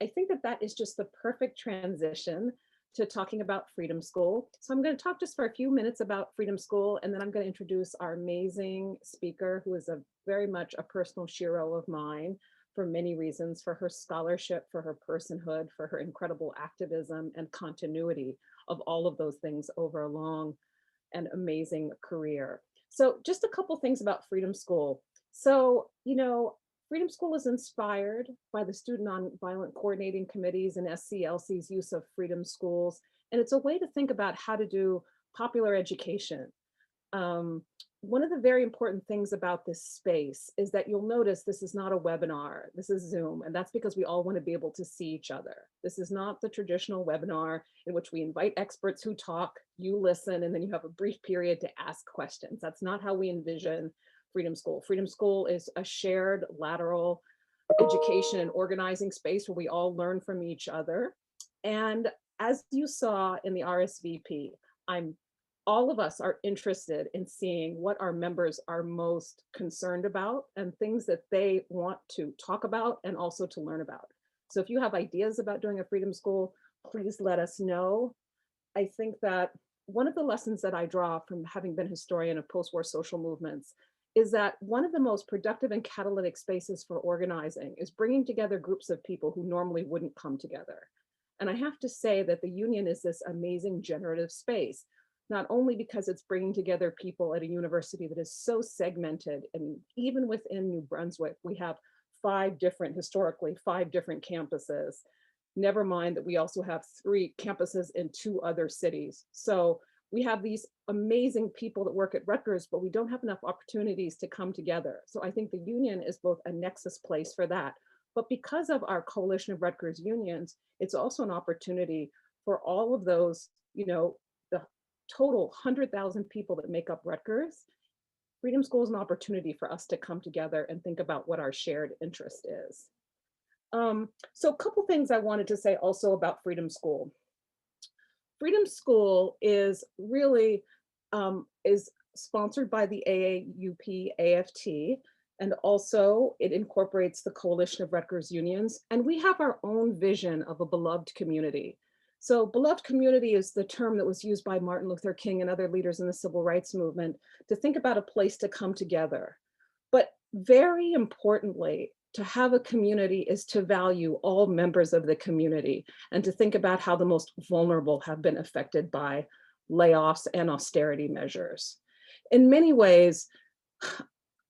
I think that that is just the perfect transition to talking about Freedom School. So I'm going to talk just for a few minutes about Freedom School, and then I'm going to introduce our amazing speaker, who is a very much a personal hero of mine for many reasons, for her scholarship, for her personhood, for her incredible activism and continuity of all of those things over a long and amazing career. So just a couple things about Freedom School. So, Freedom School is inspired by the Student Nonviolent Coordinating Committees and SCLC's use of Freedom Schools. And it's a way to think about how to do popular education. Um, One of the very important things about this space is that you'll notice this is not a webinar, this is Zoom, and that's because we all want to be able to see each other. This is not the traditional webinar in which we invite experts who talk, you listen, and then you have a brief period to ask questions. That's not how we envision Freedom School. Freedom School is a shared lateral education and organizing space where we all learn from each other. And as you saw in the RSVP, all of us are interested in seeing what our members are most concerned about and things that they want to talk about and also to learn about. So if you have ideas about doing a Freedom School, please let us know. I think that one of the lessons that I draw from having been a historian of post-war social movements is that one of the most productive and catalytic spaces for organizing is bringing together groups of people who normally wouldn't come together. And I have to say that the union is this amazing generative space, not only because it's bringing together people at a university that is so segmented, and even within New Brunswick, we have historically five different campuses. Never mind that we also have 3 campuses in 2 other cities. So we have these amazing people that work at Rutgers, but we don't have enough opportunities to come together. So I think the union is both a nexus place for that, but because of our coalition of Rutgers unions, it's also an opportunity for all of those, the total 100,000 people that make up Rutgers. Freedom School is an opportunity for us to come together and think about what our shared interest is. So a couple things I wanted to say also about Freedom School. Freedom School is really is sponsored by the AAUP-AFT, and also it incorporates the Coalition of Rutgers Unions, and we have our own vision of a beloved community. So beloved community is the term that was used by Martin Luther King and other leaders in the civil rights movement to think about a place to come together. But very importantly, to have a community is to value all members of the community and to think about how the most vulnerable have been affected by layoffs and austerity measures. In many ways,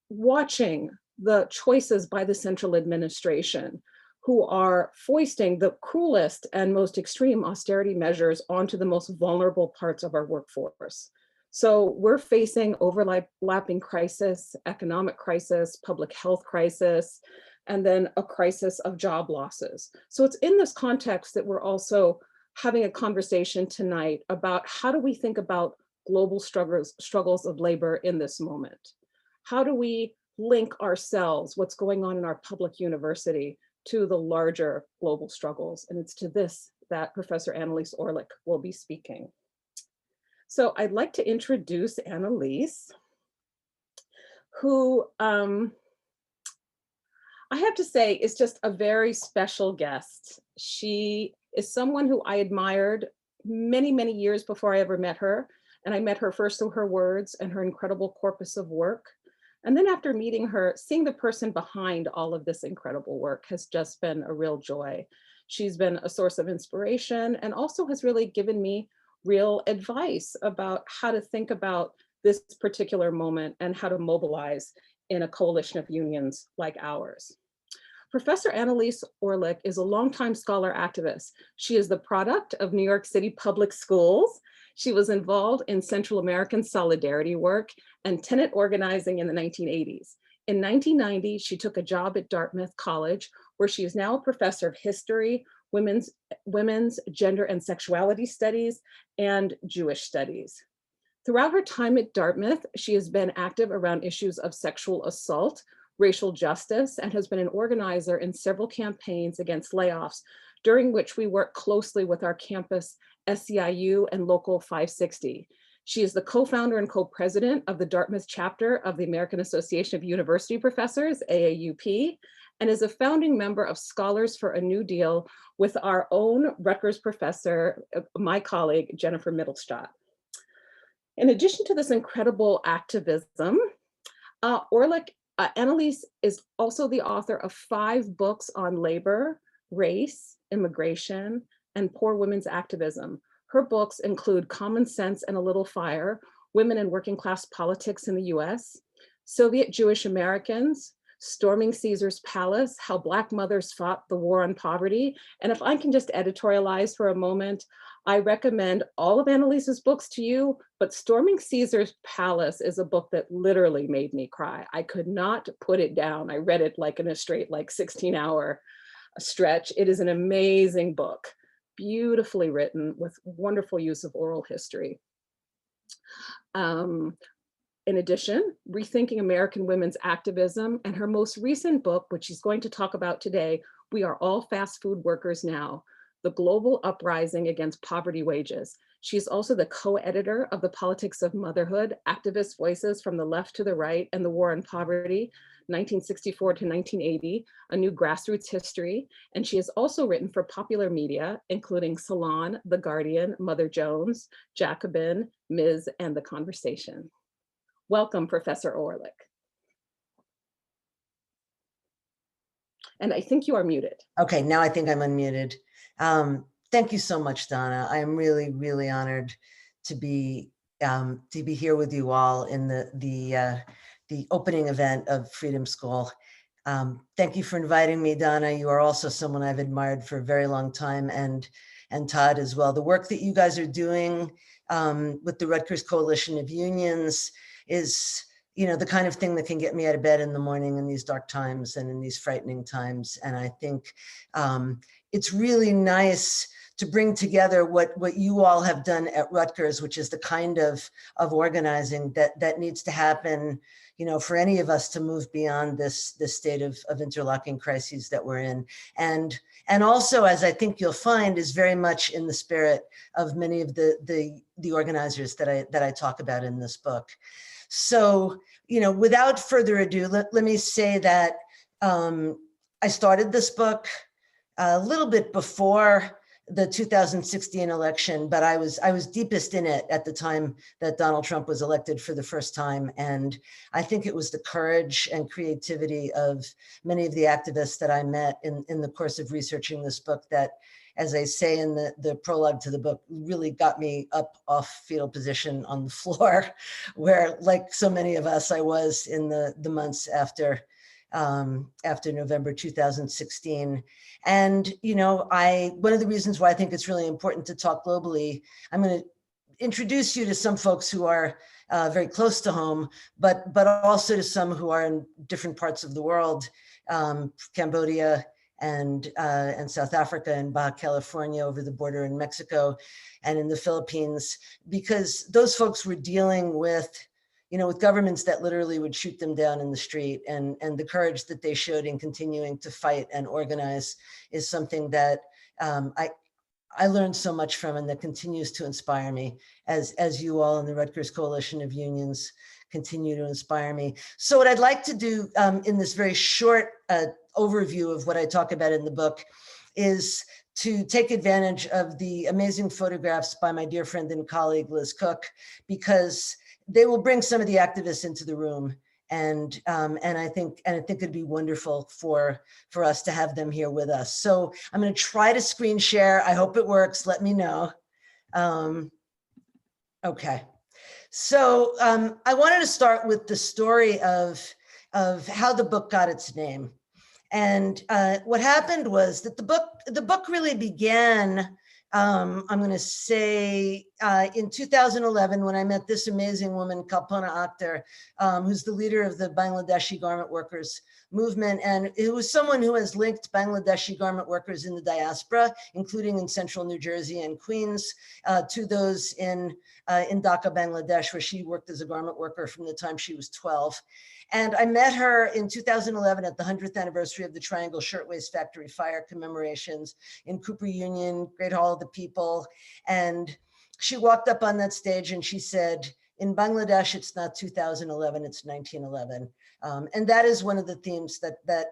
watching the choices by the central administration, who are foisting the cruelest and most extreme austerity measures onto the most vulnerable parts of our workforce. So we're facing overlapping crisis, economic crisis, public health crisis, and then a crisis of job losses. So it's in this context that we're also having a conversation tonight about how do we think about global struggles of labor in this moment? How do we link ourselves, what's going on in our public university, to the larger global struggles? And it's to this that Professor Annelise Orleck will be speaking. So I'd like to introduce Annelise, who I have to say is just a very special guest. She is someone who I admired many, many years before I ever met her. And I met her first through her words and her incredible corpus of work. And then after meeting her, seeing the person behind all of this incredible work has just been a real joy. She's been a source of inspiration and also has really given me real advice about how to think about this particular moment and how to mobilize in a coalition of unions like ours. Professor Annelise Orleck is a longtime scholar activist. She is the product of New York City public schools. She was involved in Central American solidarity work and tenant organizing in the 1980s. In 1990, she took a job at Dartmouth College, where she is now a professor of history, women's, gender and sexuality studies, and Jewish studies. Throughout her time at Dartmouth, she has been active around issues of sexual assault, racial justice, and has been an organizer in several campaigns against layoffs, during which we work closely with our campus SEIU and Local 560. She is the co-founder and co-president of the Dartmouth chapter of the American Association of University Professors, AAUP, and is a founding member of Scholars for a New Deal with our own Rutgers professor, my colleague, Jennifer Mittelstadt. In addition to this incredible activism, Annelise is also the author of 5 books on labor, race, immigration, and poor women's activism. Her books include Common Sense and a Little Fire, Women in Working Class Politics in the US, Soviet Jewish Americans, Storming Caesar's Palace, How Black Mothers Fought the War on Poverty. And if I can just editorialize for a moment, I recommend all of Annelise's books to you, but Storming Caesar's Palace is a book that literally made me cry. I could not put it down. I read it like in a straight, like 16-hour stretch. It is an amazing book, beautifully written with wonderful use of oral history. In addition, Rethinking American Women's Activism, and her most recent book, which she's going to talk about today, We Are All Fast Food Workers Now, The Global Uprising Against Poverty Wages. She's also the co-editor of The Politics of Motherhood, Activist Voices from the Left to the Right and the War on Poverty, 1964 to 1980, A New Grassroots History. And she has also written for popular media, including Salon, The Guardian, Mother Jones, Jacobin, Ms., and The Conversation. Welcome, Professor Orleck. And I think you are muted. Okay, now I think I'm unmuted. Thank you so much, Donna. I am really, really honored to be here with you all in the opening event of Freedom School. Thank you for inviting me, Donna. You are also someone I've admired for a very long time, and Todd as well. The work that you guys are doing with the Rutgers Coalition of Unions is, you know, the kind of thing that can get me out of bed in the morning in these dark times and in these frightening times. And I think it's really nice to bring together what you all have done at Rutgers, which is the kind of organizing that needs to happen, you know, for any of us to move beyond this state of interlocking crises that we're in. And also, as I think you'll find, is very much in the spirit of many of the organizers that I talk about in this book. So, you know, without further ado, let me say that I started this book a little bit before the 2016 election, but I was deepest in it at the time that Donald Trump was elected for the first time. And I think it was the courage and creativity of many of the activists that I met in the course of researching this book that, as I say in the prologue to the book, really got me up off fetal position on the floor, where, like so many of us, I was in the months after November 2016. And, you know, one of the reasons why I think it's really important to talk globally, I'm going to introduce you to some folks who are very close to home, but also to some who are in different parts of the world, Cambodia, and South Africa, and Baja California, over the border in Mexico, and in the Philippines, because those folks were dealing with, you know, with governments that literally would shoot them down in the street, and the courage that they showed in continuing to fight and organize is something that I learned so much from, and that continues to inspire me, as you all in the Rutgers Coalition of Unions continue to inspire me. So what I'd like to do in this very short overview of what I talk about in the book is to take advantage of the amazing photographs by my dear friend and colleague, Liz Cook, because they will bring some of the activists into the room. And I think it'd be wonderful for us to have them here with us. So I'm going to try to screen share. I hope it works. Let me know. Okay. So I wanted to start with the story of how the book got its name. And what happened was that the book really began, I'm going to say, in 2011, when I met this amazing woman, Kalpana Akhter, who's the leader of the Bangladeshi garment workers movement. And it was someone who has linked Bangladeshi garment workers in the diaspora, including in central New Jersey and Queens, to those in Dhaka, Bangladesh, where she worked as a garment worker from the time she was 12. And I met her in 2011 at the 100th anniversary of the Triangle Shirtwaist Factory fire commemorations in Cooper Union, Great Hall of the People. And she walked up on that stage and she said, In Bangladesh, it's not 2011, it's 1911. And that is one of the themes that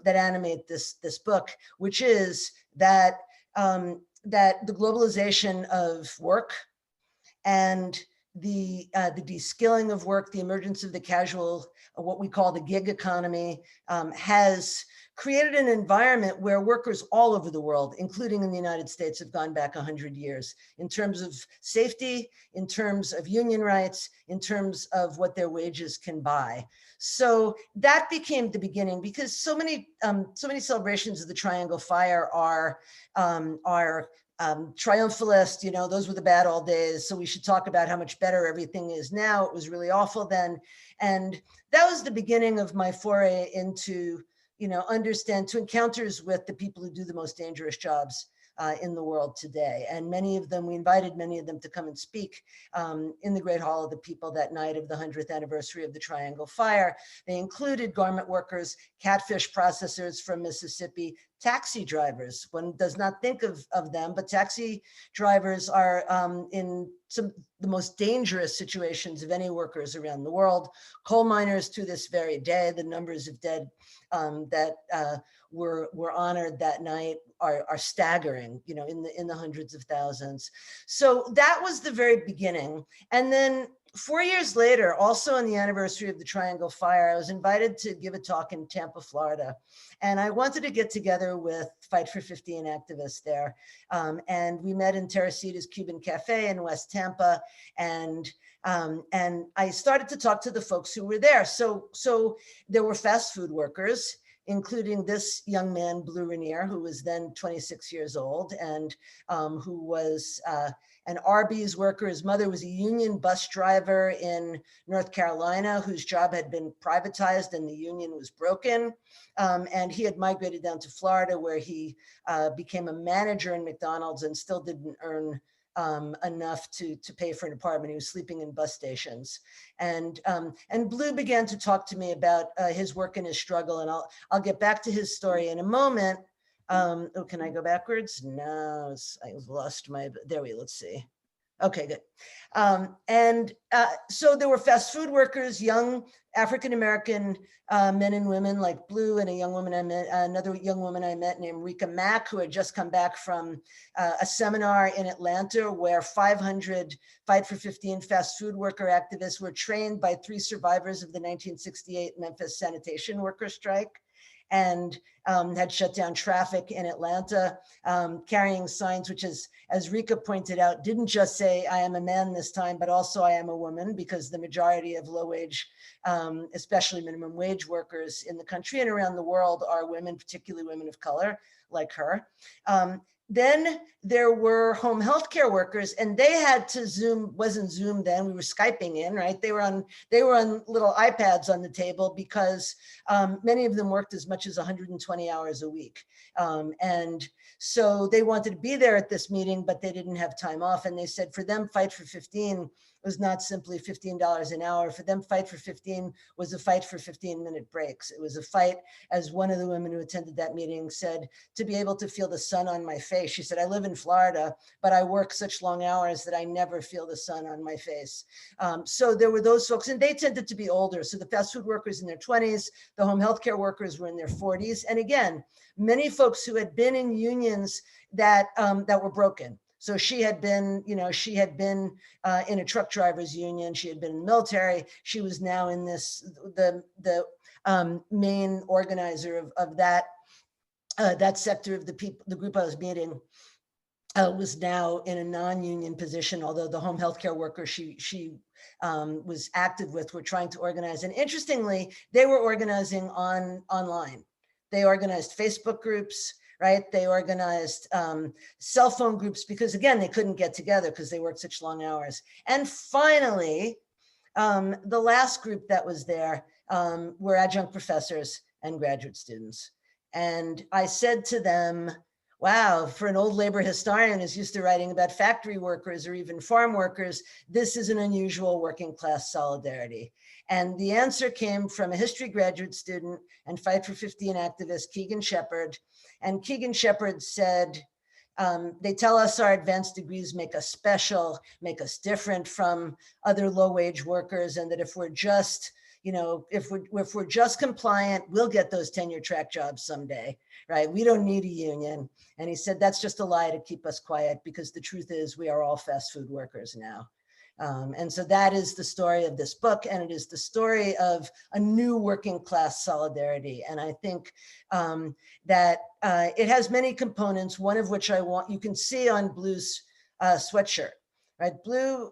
animate this book, which is that, that the globalization of work and the de-skilling of work, the emergence of the casual, what we call the gig economy, has created an environment where workers all over the world, including in the United States, have gone back 100 years in terms of safety, in terms of union rights, in terms of what their wages can buy. So that became the beginning, because so many celebrations of the Triangle Fire are triumphalist, you know, those were the bad old days. So we should talk about how much better everything is now. It was really awful then. And that was the beginning of my foray into, you know, to encounters with the people who do the most dangerous jobs in the world today. And many of them, we invited many of them to come and speak in the Great Hall of the People that night of the 100th anniversary of the Triangle Fire. They included garment workers, catfish processors from Mississippi, taxi drivers. One does not think of them, but taxi drivers are in some of the most dangerous situations of any workers around the world. Coal miners to this very day, the numbers of dead that were honored that night are staggering, you know, in the hundreds of thousands. So that was the very beginning. And then 4 years later, also on the anniversary of the Triangle Fire, I was invited to give a talk in Tampa, Florida. And I wanted to get together with Fight for 15 activists there. And we met in Teresita's Cuban Cafe in West Tampa. And I started to talk to the folks who were there. So there were fast food workers, including this young man, Blue Rainier, who was then 26 years old and who was an Arby's worker. His mother was a union bus driver in North Carolina whose job had been privatized and the union was broken. And he had migrated down to Florida where he became a manager in McDonald's and still didn't earn enough to pay for an apartment. He was sleeping in bus stations. And Blue began to talk to me about his work and his struggle. And I'll get back to his story in a moment. Oh, can I go backwards? No, I've lost my, there we, let's see. Okay, good. So there were fast food workers, young African-American men and women like Blue, and a young woman I met, another young woman I met named Rika Mack, who had just come back from a seminar in Atlanta where 500 Fight for 15 fast food worker activists were trained by 3 survivors of the 1968 Memphis sanitation worker strike, and had shut down traffic in Atlanta, carrying signs which, as Rika pointed out, didn't just say, I am a man this time, but also I am a woman, because the majority of low wage, especially minimum wage workers in the country and around the world are women, particularly women of color like her. Then there were home healthcare workers, and they had to Zoom, wasn't Zoom then, we were Skyping in, right? They were on little iPads on the table because many of them worked as much as 120 hours a week. And so they wanted to be there at this meeting, but they didn't have time off. And they said for them, Fight for 15 was not simply $15 an hour. For them, Fight for 15 was a fight for 15-minute breaks. It was a fight, as one of the women who attended that meeting said, to be able to feel the sun on my face. She said, I live in Florida, but I work such long hours that I never feel the sun on my face. So there were those folks, and they tended to be older. So the fast food workers in their 20s, the home healthcare workers were in their 40s. And again, many folks who had been in unions that were broken. So she had been, in a truck drivers union. She had been in the military. She was now in the main organizer of that sector of the people. The group I was meeting was now in a non-union position, although the home healthcare worker she was active with were trying to organize. And interestingly, they were organizing online. They organized Facebook groups, right? They organized cell phone groups because, again, they couldn't get together because they worked such long hours. And finally, the last group that was there were adjunct professors and graduate students. And I said to them, wow, for an old labor historian who's used to writing about factory workers or even farm workers, this is an unusual working class solidarity. And the answer came from a history graduate student and Fight for 15 activist, Keegan Shepard. And Keegan Shepard said, They tell us our advanced degrees make us special, make us different from other low-wage workers, and that if we're just, if we're just compliant, we'll get those tenure track jobs someday, right? We don't need a union. And he said that's just a lie to keep us quiet, because the truth is we are all fast food workers now. And so that is the story of this book, and it is the story of a new working class solidarity. And I think that it has many components, one of which you can see on Blue's sweatshirt, right? Blue,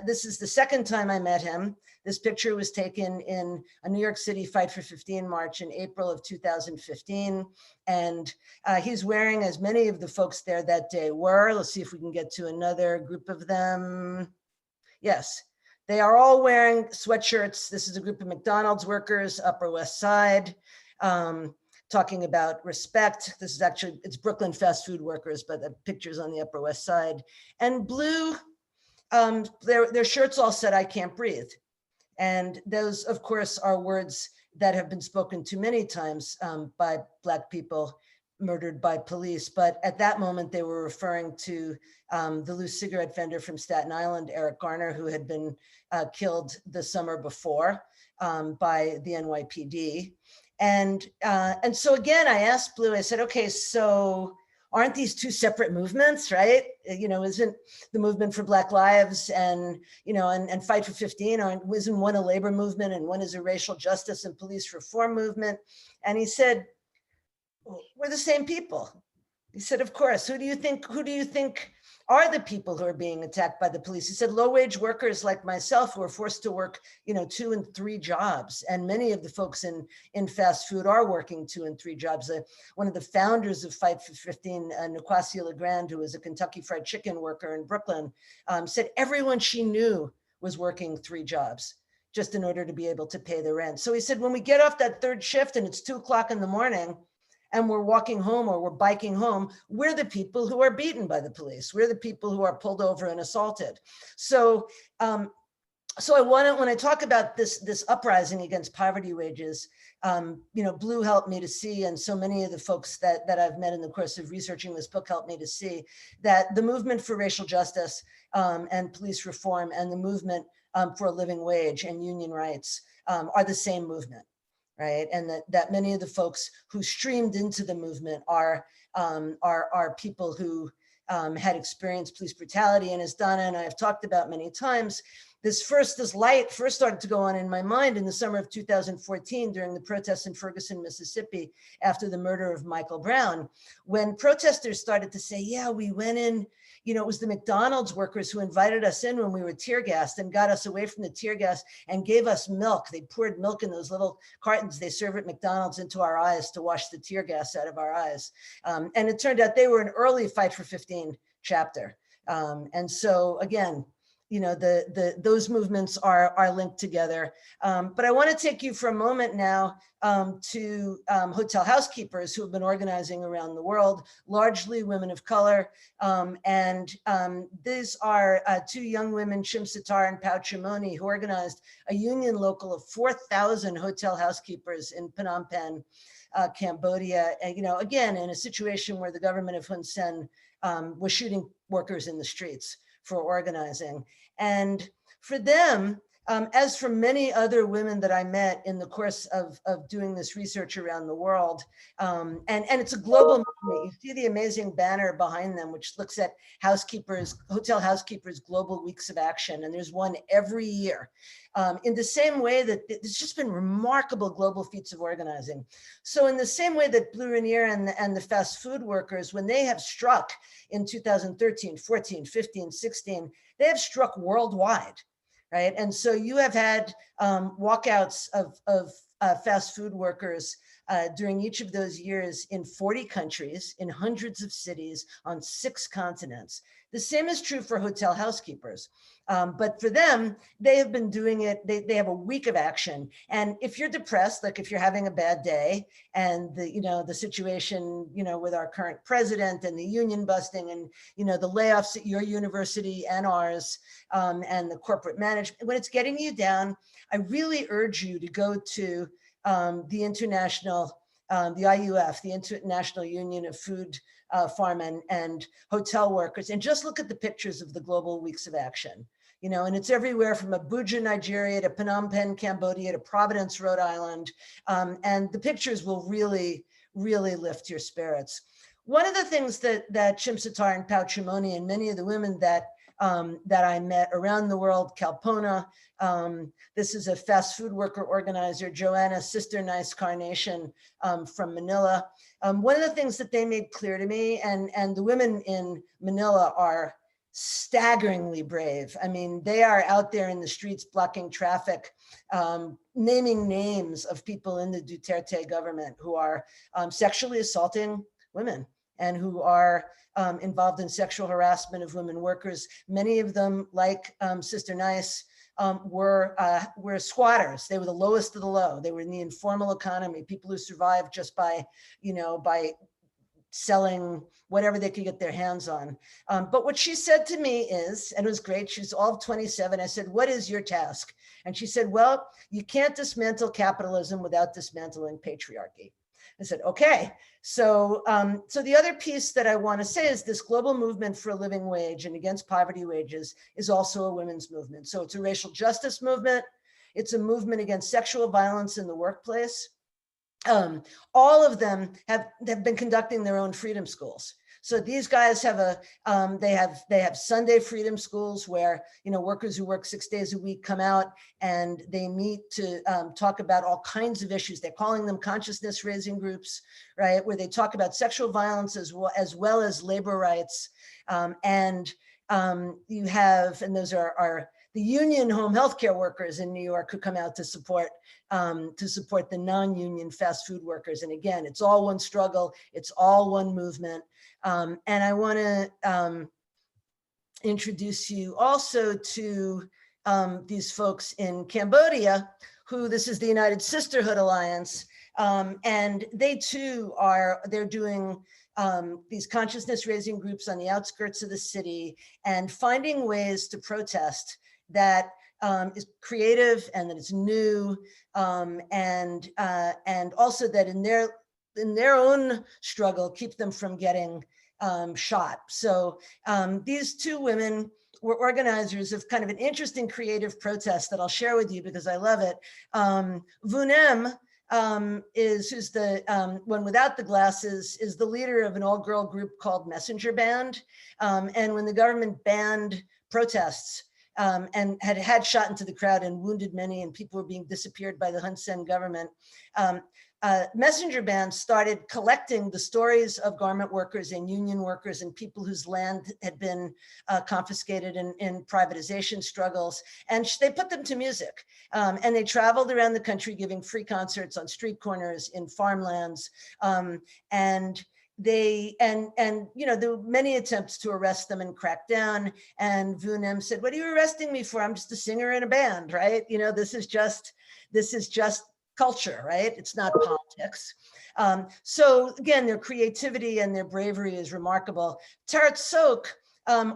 this is the second time I met him. This picture was taken in a New York City Fight for 15 march in April of 2015. And he's wearing, as many of the folks there that day were. Let's see if we can get to another group of them. Yes, they are all wearing sweatshirts. This is a group of McDonald's workers, Upper West Side, talking about respect. This is actually, it's Brooklyn fast food workers, but the picture's on the Upper West Side. And Blue, their shirts all said, "I can't breathe." And those, of course, are words that have been spoken to many times by Black people murdered by police. But at that moment, they were referring to the loose cigarette vendor from Staten Island, Eric Garner, who had been killed the summer before by the NYPD. And so again, I asked Blue, I said, okay, so aren't these two separate movements, right? Isn't the movement for Black lives and Fight for 15, isn't one a labor movement and one is a racial justice and police reform movement? And he said, we're the same people. He said, of course. Who do you think are the people who are being attacked by the police? He said, low-wage workers like myself who are forced to work 2 and 3 jobs. And many of the folks in fast food are working 2 and 3 jobs. One of the founders of Fight for 15, Niquasia LeGrand, who was a Kentucky Fried Chicken worker in Brooklyn, said everyone she knew was working 3 jobs just in order to be able to pay the rent. So he said, when we get off that 3rd shift and it's 2 o'clock in the morning, and we're walking home or we're biking home, we're the people who are beaten by the police. We're the people who are pulled over and assaulted. So, when I talk about this uprising against poverty wages, Blue helped me to see, and so many of the folks that I've met in the course of researching this book helped me to see, that the movement for racial justice and police reform and the movement for a living wage and union rights are the same movement. Right, and that many of the folks who streamed into the movement are people who had experienced police brutality. And as Donna and I have talked about many times, this light first started to go on in my mind in the summer of 2014 during the protests in Ferguson, Mississippi, after the murder of Michael Brown, when protesters started to say, yeah, we went in, it was the McDonald's workers who invited us in when we were tear gassed and got us away from the tear gas and gave us milk. They poured milk in those little cartons they serve at McDonald's into our eyes to wash the tear gas out of our eyes. And it turned out they were an early Fight for 15 chapter. And so again, those movements are linked together. But I want to take you for a moment now to hotel housekeepers who have been organizing around the world, largely women of color. And these are 2 young women, Chim Sitar and Pau Chimoni, who organized a union local of 4,000 hotel housekeepers in Phnom Penh, Cambodia. And, again, in a situation where the government of Hun Sen was shooting workers in the streets for organizing. And for them, as for many other women that I met in the course of doing this research around the world, and it's a global movement. You see the amazing banner behind them, which looks at hotel housekeepers' global weeks of action. And there's one every year. In the same way that there's just been remarkable global feats of organizing. So in the same way that Blue Rainier and the fast food workers, when they have struck in 2013, 14, 15, 16, they have struck worldwide. Right. And so you have had walkouts of fast food workers during each of those years in 40 countries, in hundreds of cities, on 6 continents. The same is true for hotel housekeepers. But for them, they have been doing it. They have a week of action. And if you're depressed, like if you're having a bad day and the situation, with our current president and the union busting and, the layoffs at your university and ours and the corporate management, when it's getting you down, I really urge you to go to the International the IUF, the International Union of Food, Farm and Hotel Workers, and just look at the pictures of the Global Weeks of Action. You know, and it's everywhere from Abuja, Nigeria, to Phnom Penh, Cambodia, to Providence, Rhode Island. And the pictures will really, really lift your spirits. One of the things that Chimsatar and Pauchimoni and many of the women that I met around the world, Kalpana, this is a fast food worker organizer, Joanna, Sister Nice Carnation from Manila. One of the things that they made clear to me, and the women in Manila are staggeringly brave. I mean, they are out there in the streets blocking traffic, naming names of people in the Duterte government who are sexually assaulting women and who are involved in sexual harassment of women workers. Many of them, like Sister Nice, were squatters. They were the lowest of the low. They were in the informal economy, people who survived just by, you know, by selling whatever they could get their hands on. But what she said to me is, and it was great, she's all of 27. I said, what is your task? And she said, well, you can't dismantle capitalism without dismantling patriarchy. I said, okay. So the other piece that I want to say is this global movement for a living wage and against poverty wages is also a women's movement. So it's a racial justice movement. It's a movement against sexual violence in the workplace. All of them have been conducting their own freedom schools. So these guys have they have Sunday freedom schools where, you know, workers who work 6 days a week come out and they meet to talk about all kinds of issues. They're calling them consciousness raising groups, right? Where they talk about sexual violence as well as labor rights. You have, and those are the union home healthcare workers in New York who come out to support the non-union fast food workers. And again, it's all one struggle, it's all one movement. And I want to introduce you also to these folks in Cambodia, who this is the United Sisterhood Alliance. And they too they're doing these consciousness raising groups on the outskirts of the city and finding ways to protest that is creative and that is new, and also that in their own struggle keep them from getting shot. So these two women were organizers of kind of an interesting creative protest that I'll share with you because I love it. Vunem who's the one without the glasses, is the leader of an all-girl group called Messenger Band. And when the government banned protests, and had shot into the crowd and wounded many, and people were being disappeared by the Hun Sen government, Messenger Band started collecting the stories of garment workers and union workers and people whose land had been confiscated in privatization struggles, and they put them to music. And they traveled around the country giving free concerts on street corners, in farmlands, and you know, there were many attempts to arrest them and crack down. And Vunem said, what are you arresting me for? I'm just a singer in a band, right? You know, this is just culture, right? It's not politics. So again, their creativity and their bravery is remarkable. Tarat Sok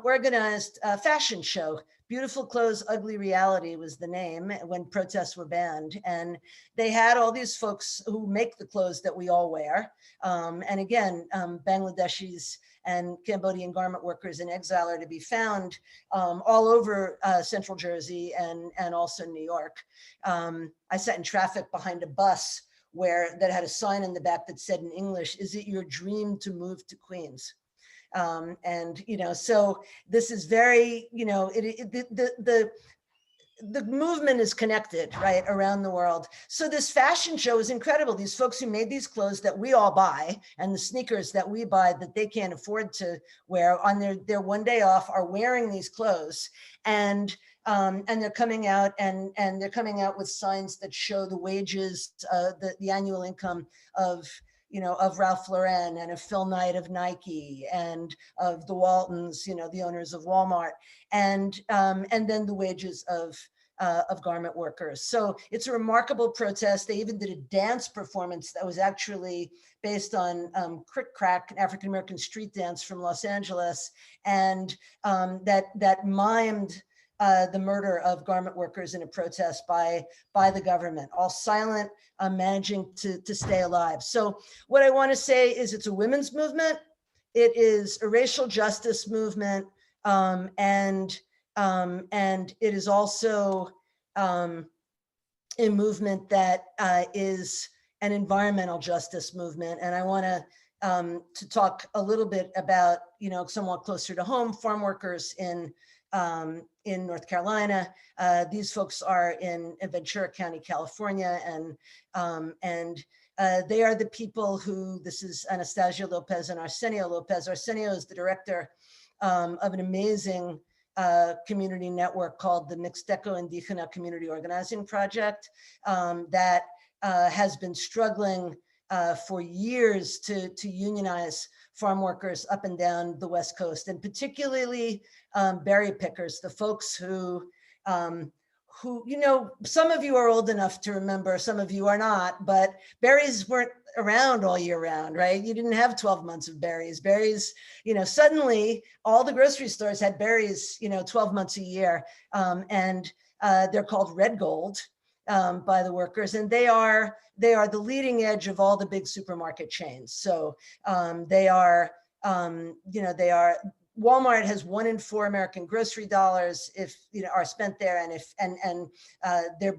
organized a fashion show. Beautiful Clothes, Ugly Reality was the name when protests were banned. And they had all these folks who make the clothes that we all wear. And again, Bangladeshis and Cambodian garment workers in exile are to be found all over central Jersey and also New York. I sat in traffic behind a bus that had a sign in the back that said in English, "Is it your dream to move to Queens?" And, you know, so this is very, you know, the movement is connected, right, around the world. So this fashion show is incredible. These folks who made these clothes that we all buy and the sneakers that we buy that they can't afford to wear on their one day off are wearing these clothes. And they're coming out and they're coming out with signs that show the wages, the annual income of, you know, of Ralph Lauren and of Phil Knight of Nike and of the Waltons, you know, the owners of Walmart, and then the wages of garment workers. So it's a remarkable protest. They even did a dance performance that was actually based on Crick Crack, an African-American street dance from Los Angeles, and that mimed the murder of garment workers in a protest by the government, all silent, managing to stay alive. So what I want to say is it's a women's movement. It is a racial justice movement, and it is also a movement that is an environmental justice movement. And I want to talk a little bit about, somewhat closer to home, farm workers in North Carolina. These folks are in Ventura County, California, and they are the people who, this is Anastasia Lopez and Arsenio Lopez. Arsenio is the director of an amazing community network called the Mixteco Indígena Community Organizing Project that has been struggling for years to unionize farm workers up and down the West Coast, and particularly berry pickers, the folks who, some of you are old enough to remember, some of you are not, but berries weren't around all year round, right? You didn't have 12 months of berries. Berries, suddenly all the grocery stores had berries, 12 months a year. And they're called red gold by the workers. And they are the leading edge of all the big supermarket chains. So they are, Walmart has 1 in 4 American grocery dollars are spent there, and their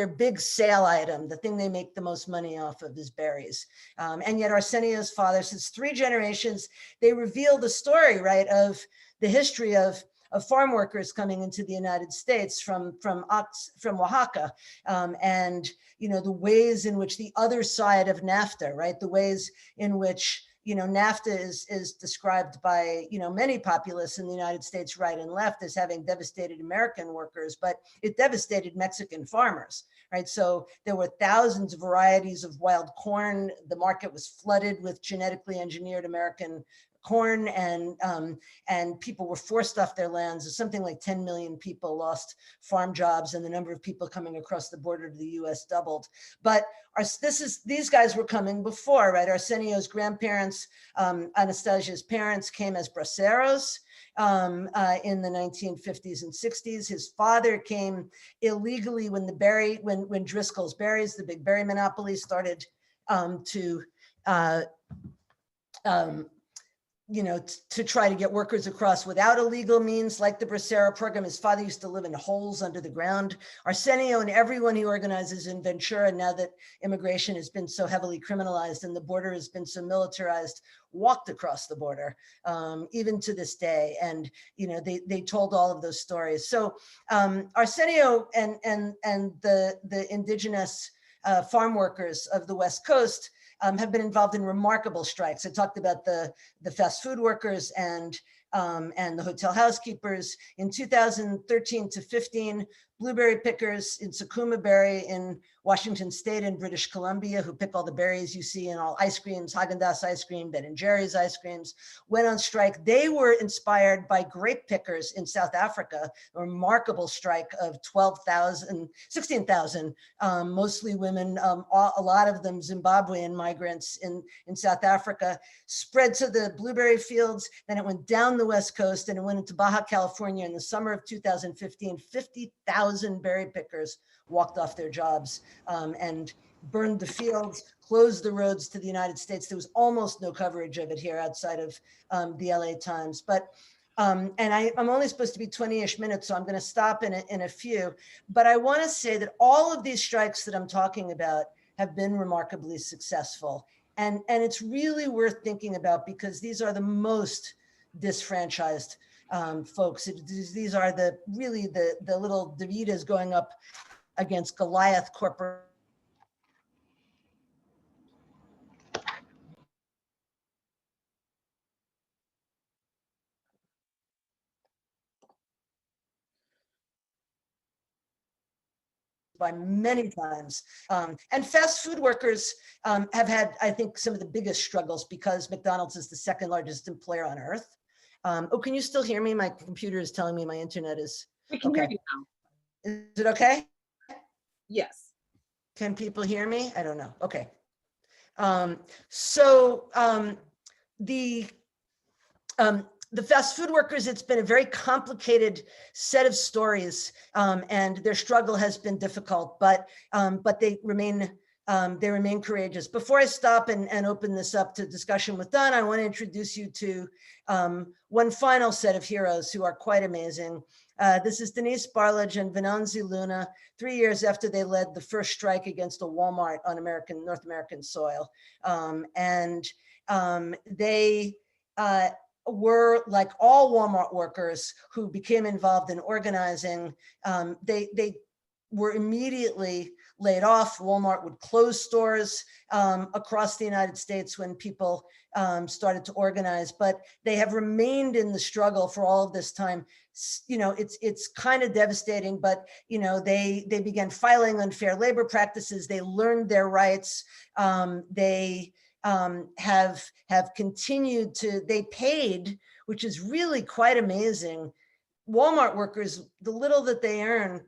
big sale item, the thing they make the most money off of, is berries. And yet Arsenio's father, since 3 generations, they reveal the story, right, of the history of farm workers coming into the United States from Oaxaca, and the ways in which the other side of NAFTA, right, the ways in which NAFTA is described by, many populists in the United States, right and left, as having devastated American workers, but it devastated Mexican farmers, right? So there were thousands of varieties of wild corn. The market was flooded with genetically engineered American corn, and people were forced off their lands. Something like 10 million people lost farm jobs, and the number of people coming across the border to the US doubled. But these guys were coming before, right? Arsenio's grandparents, Anastasia's parents, came as braceros in the 1950s and 60s. His father came illegally when Driscoll's Berries, the big berry monopoly, started to try to get workers across without illegal means, like the Bracero program. His father used to live in holes under the ground. Arsenio and everyone he organizes in Ventura, now that immigration has been so heavily criminalized and the border has been so militarized, walked across the border, even to this day. And, they told all of those stories. So Arsenio and the indigenous farm workers of the West Coast have been involved in remarkable strikes. I talked about the fast food workers and the hotel housekeepers. In 2013 to 15, blueberry pickers in Sakuma Berry in Washington State and British Columbia, who pick all the berries you see in all ice creams, Haagen-Dazs ice cream, Ben & Jerry's ice creams, went on strike. They were inspired by grape pickers in South Africa, a remarkable strike of 16,000, mostly women, a lot of them Zimbabwean migrants in South Africa, spread to the blueberry fields. Then it went down the West Coast and it went into Baja California in the summer of 2015. 50,000 berry pickers walked off their jobs and burned the fields, closed the roads to the United States. There was almost no coverage of it here outside of the LA Times. But and I'm only supposed to be 20-ish minutes, so I'm going to stop in a few. But I want to say that all of these strikes that I'm talking about have been remarkably successful. And it's really worth thinking about, because these are the most disfranchised folks. These are the little Davidas going up against Goliath corporate by many times. And fast food workers have had, I think, some of the biggest struggles, because McDonald's is the 2nd largest employer on earth. Oh, can you still hear me? My computer is telling me my internet is We can hear you now. Is it okay? Yes. Can people hear me? I don't know. Okay. the fast food workers, it's been a very complicated set of stories, and their struggle has been difficult, but they remain courageous. Before I stop and open this up to discussion with Donna, I want to introduce you to one final set of heroes who are quite amazing. This is Denise Barlage and Venanzi Luna, 3 years after they led the first strike against a Walmart on North American soil. They were, like all Walmart workers who became involved in organizing, they were immediately laid off. Walmart would close stores across the United States when people started to organize, but they have remained in the struggle for all of this time. You know, it's kind of devastating, but you know, they began filing unfair labor practices. They learned their rights. They have continued to, they paid, which is really quite amazing. Walmart workers, the little that they earn,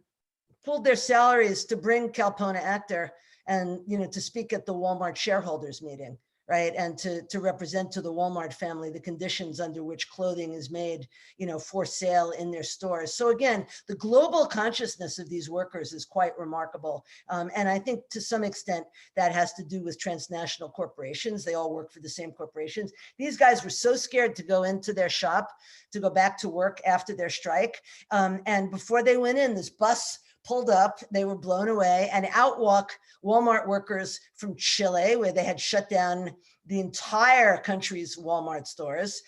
pulled their salaries to bring Kalpana Akhter and, you know, to speak at the Walmart shareholders meeting, right? And to represent to the Walmart family the conditions under which clothing is made, you know, for sale in their stores. So again, the global consciousness of these workers is quite remarkable. And I think to some extent that has to do with transnational corporations. They all work for the same corporations. These guys were so scared to go into their shop, to go back to work after their strike. And before they went in, this bus pulled up, they were blown away, and out walk Walmart workers from Chile, where they had shut down the entire country's Walmart stores,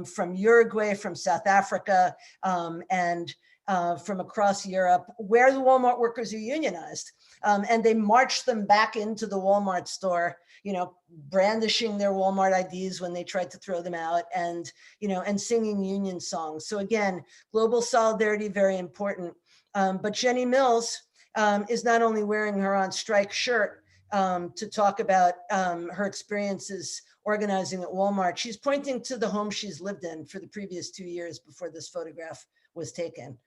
from Uruguay, from South Africa, and from across Europe, where the Walmart workers are unionized. And they marched them back into the Walmart store, you know, brandishing their Walmart IDs when they tried to throw them out, and, you know, and singing union songs. So again, global solidarity, very important. But Jenny Mills is not only wearing her on strike shirt to talk about her experiences organizing at Walmart, she's pointing to the home she's lived in for the previous 2 years before this photograph was taken.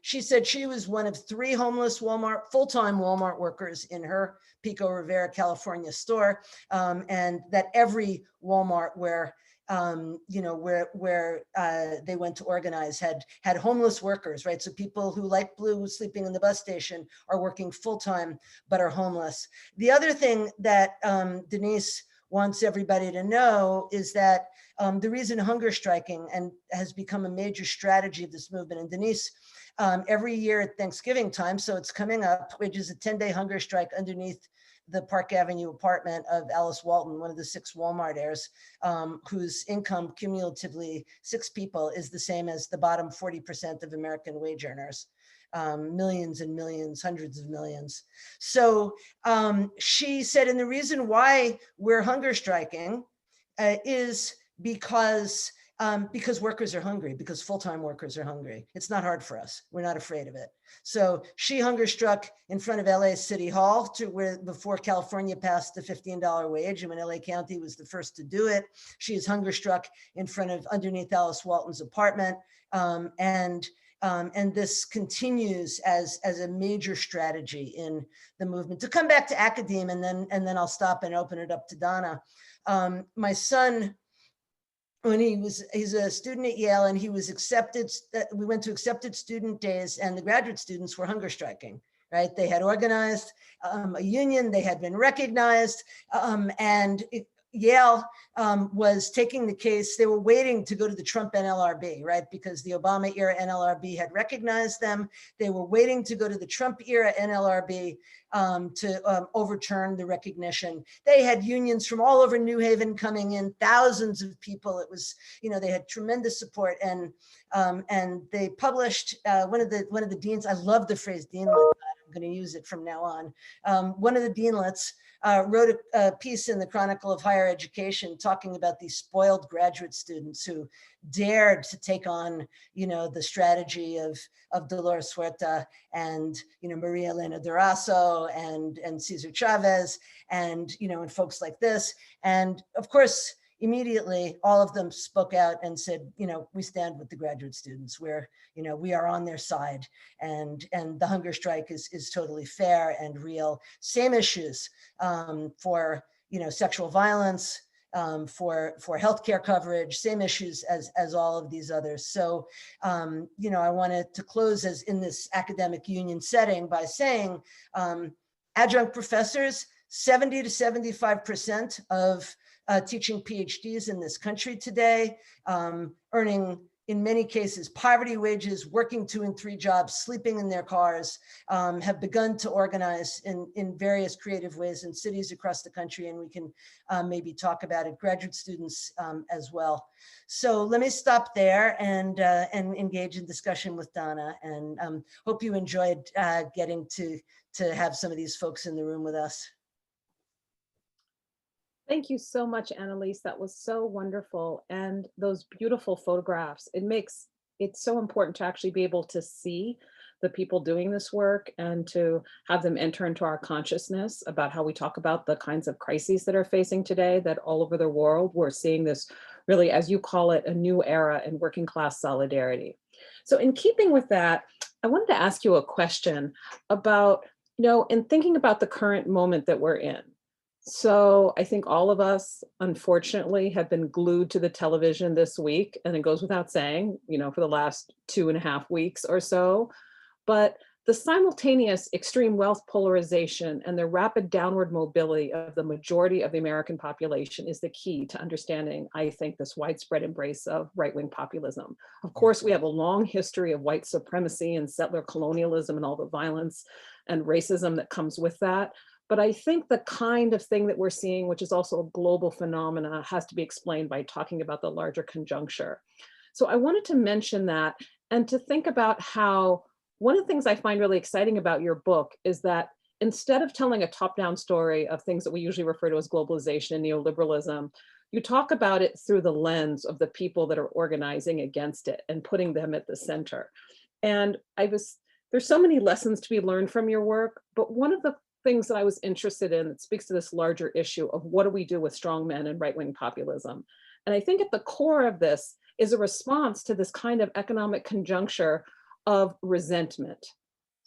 She said she was one of 3 homeless full-time Walmart workers in her Pico Rivera, California store, and that every Walmart where you know, where they went to organize had homeless workers, right? So people who, like Blue, sleeping in the bus station, are working full-time but are homeless. The other thing that Denise wants everybody to know is that the reason hunger striking and has become a major strategy of this movement, and Denise, every year at Thanksgiving time, so it's coming up, which is a 10-day hunger strike underneath the Park Avenue apartment of Alice Walton, one of the 6 Walmart heirs, whose income cumulatively, 6 people, is the same as the bottom 40% of American wage earners. Millions and millions, hundreds of millions. So she said, and the reason why we're hunger striking is because workers are hungry, because full-time workers are hungry. It's not hard for us. We're not afraid of it. So she hunger struck in front of LA City Hall before California passed the $15 wage, and when LA County was the first to do it. She is hunger struck in front of underneath Alice Walton's apartment. And this continues as a major strategy in the movement. To come back to academia, and then I'll stop and open it up to Donna. My son, when he's a student at Yale, and he was accepted, we went to accepted student days, and the graduate students were hunger striking, right? They had organized a union, they had been recognized, and Yale was taking the case. They were waiting to go to the Trump NLRB, right? Because the Obama era NLRB had recognized them. They were waiting to go to the Trump era NLRB to overturn the recognition. They had unions from all over New Haven coming in, thousands of people. It was, you know, they had tremendous support, and they published one of the deans. I love the phrase deanlet. I'm going to use it from now on. One of the deanlets wrote a piece in the Chronicle of Higher Education talking about these spoiled graduate students who dared to take on, you know, the strategy of Dolores Huerta and, you know, Maria Elena Durazo and Cesar Chavez and, you know, and folks like this. And of course, immediately all of them spoke out and said, you know, we stand with the graduate students. We're, you know, we are on their side, and the hunger strike is totally fair and real. Same issues for, you know, sexual violence, for healthcare coverage, same issues as all of these others. So, I wanted to close as in this academic union setting by saying adjunct professors, 70 to 75% of teaching PhDs in this country today, earning in many cases poverty wages, working 2 and 3 jobs, sleeping in their cars, have begun to organize in various creative ways in cities across the country, and we can maybe talk about it, graduate students as well. So let me stop there and engage in discussion with Donna, and hope you enjoyed getting to have some of these folks in the room with us. Thank you so much, Annelise. That was so wonderful. And those beautiful photographs, it's so important to actually be able to see the people doing this work and to have them enter into our consciousness about how we talk about the kinds of crises that are facing today, that all over the world, we're seeing this really, as you call it, a new era in working class solidarity. So in keeping with that, I wanted to ask you a question about, in thinking about the current moment that we're in. So I think all of us, unfortunately, have been glued to the television this week, and it goes without saying, for the last 2.5 weeks or so. But the simultaneous extreme wealth polarization and the rapid downward mobility of the majority of the American population is the key to understanding, I think, this widespread embrace of right-wing populism. Of course, we have a long history of white supremacy and settler colonialism and all the violence and racism that comes with that. But I think the kind of thing that we're seeing, which is also a global phenomena, has to be explained by talking about the larger conjuncture. So I wanted to mention that and to think about how one of the things I find really exciting about your book is that instead of telling a top-down story of things that we usually refer to as globalization and neoliberalism, you talk about it through the lens of the people that are organizing against it and putting them at the center. And there's so many lessons to be learned from your work, but one of the things that I was interested in that speaks to this larger issue of what do we do with strong men and right-wing populism. And I think at the core of this is a response to this kind of economic conjuncture of resentment.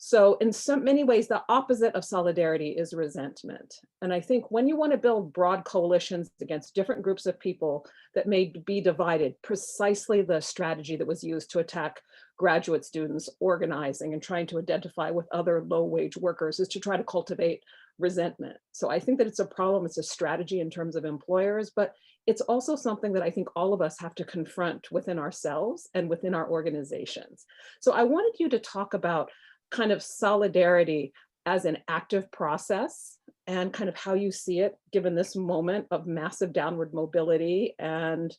So in so many ways, the opposite of solidarity is resentment. And I think when you want to build broad coalitions against different groups of people that may be divided, precisely the strategy that was used to attack graduate students organizing and trying to identify with other low-wage workers is to try to cultivate resentment. So I think that it's a problem, it's a strategy in terms of employers, but it's also something that I think all of us have to confront within ourselves and within our organizations. So I wanted you to talk about kind of solidarity as an active process and kind of how you see it given this moment of massive downward mobility. And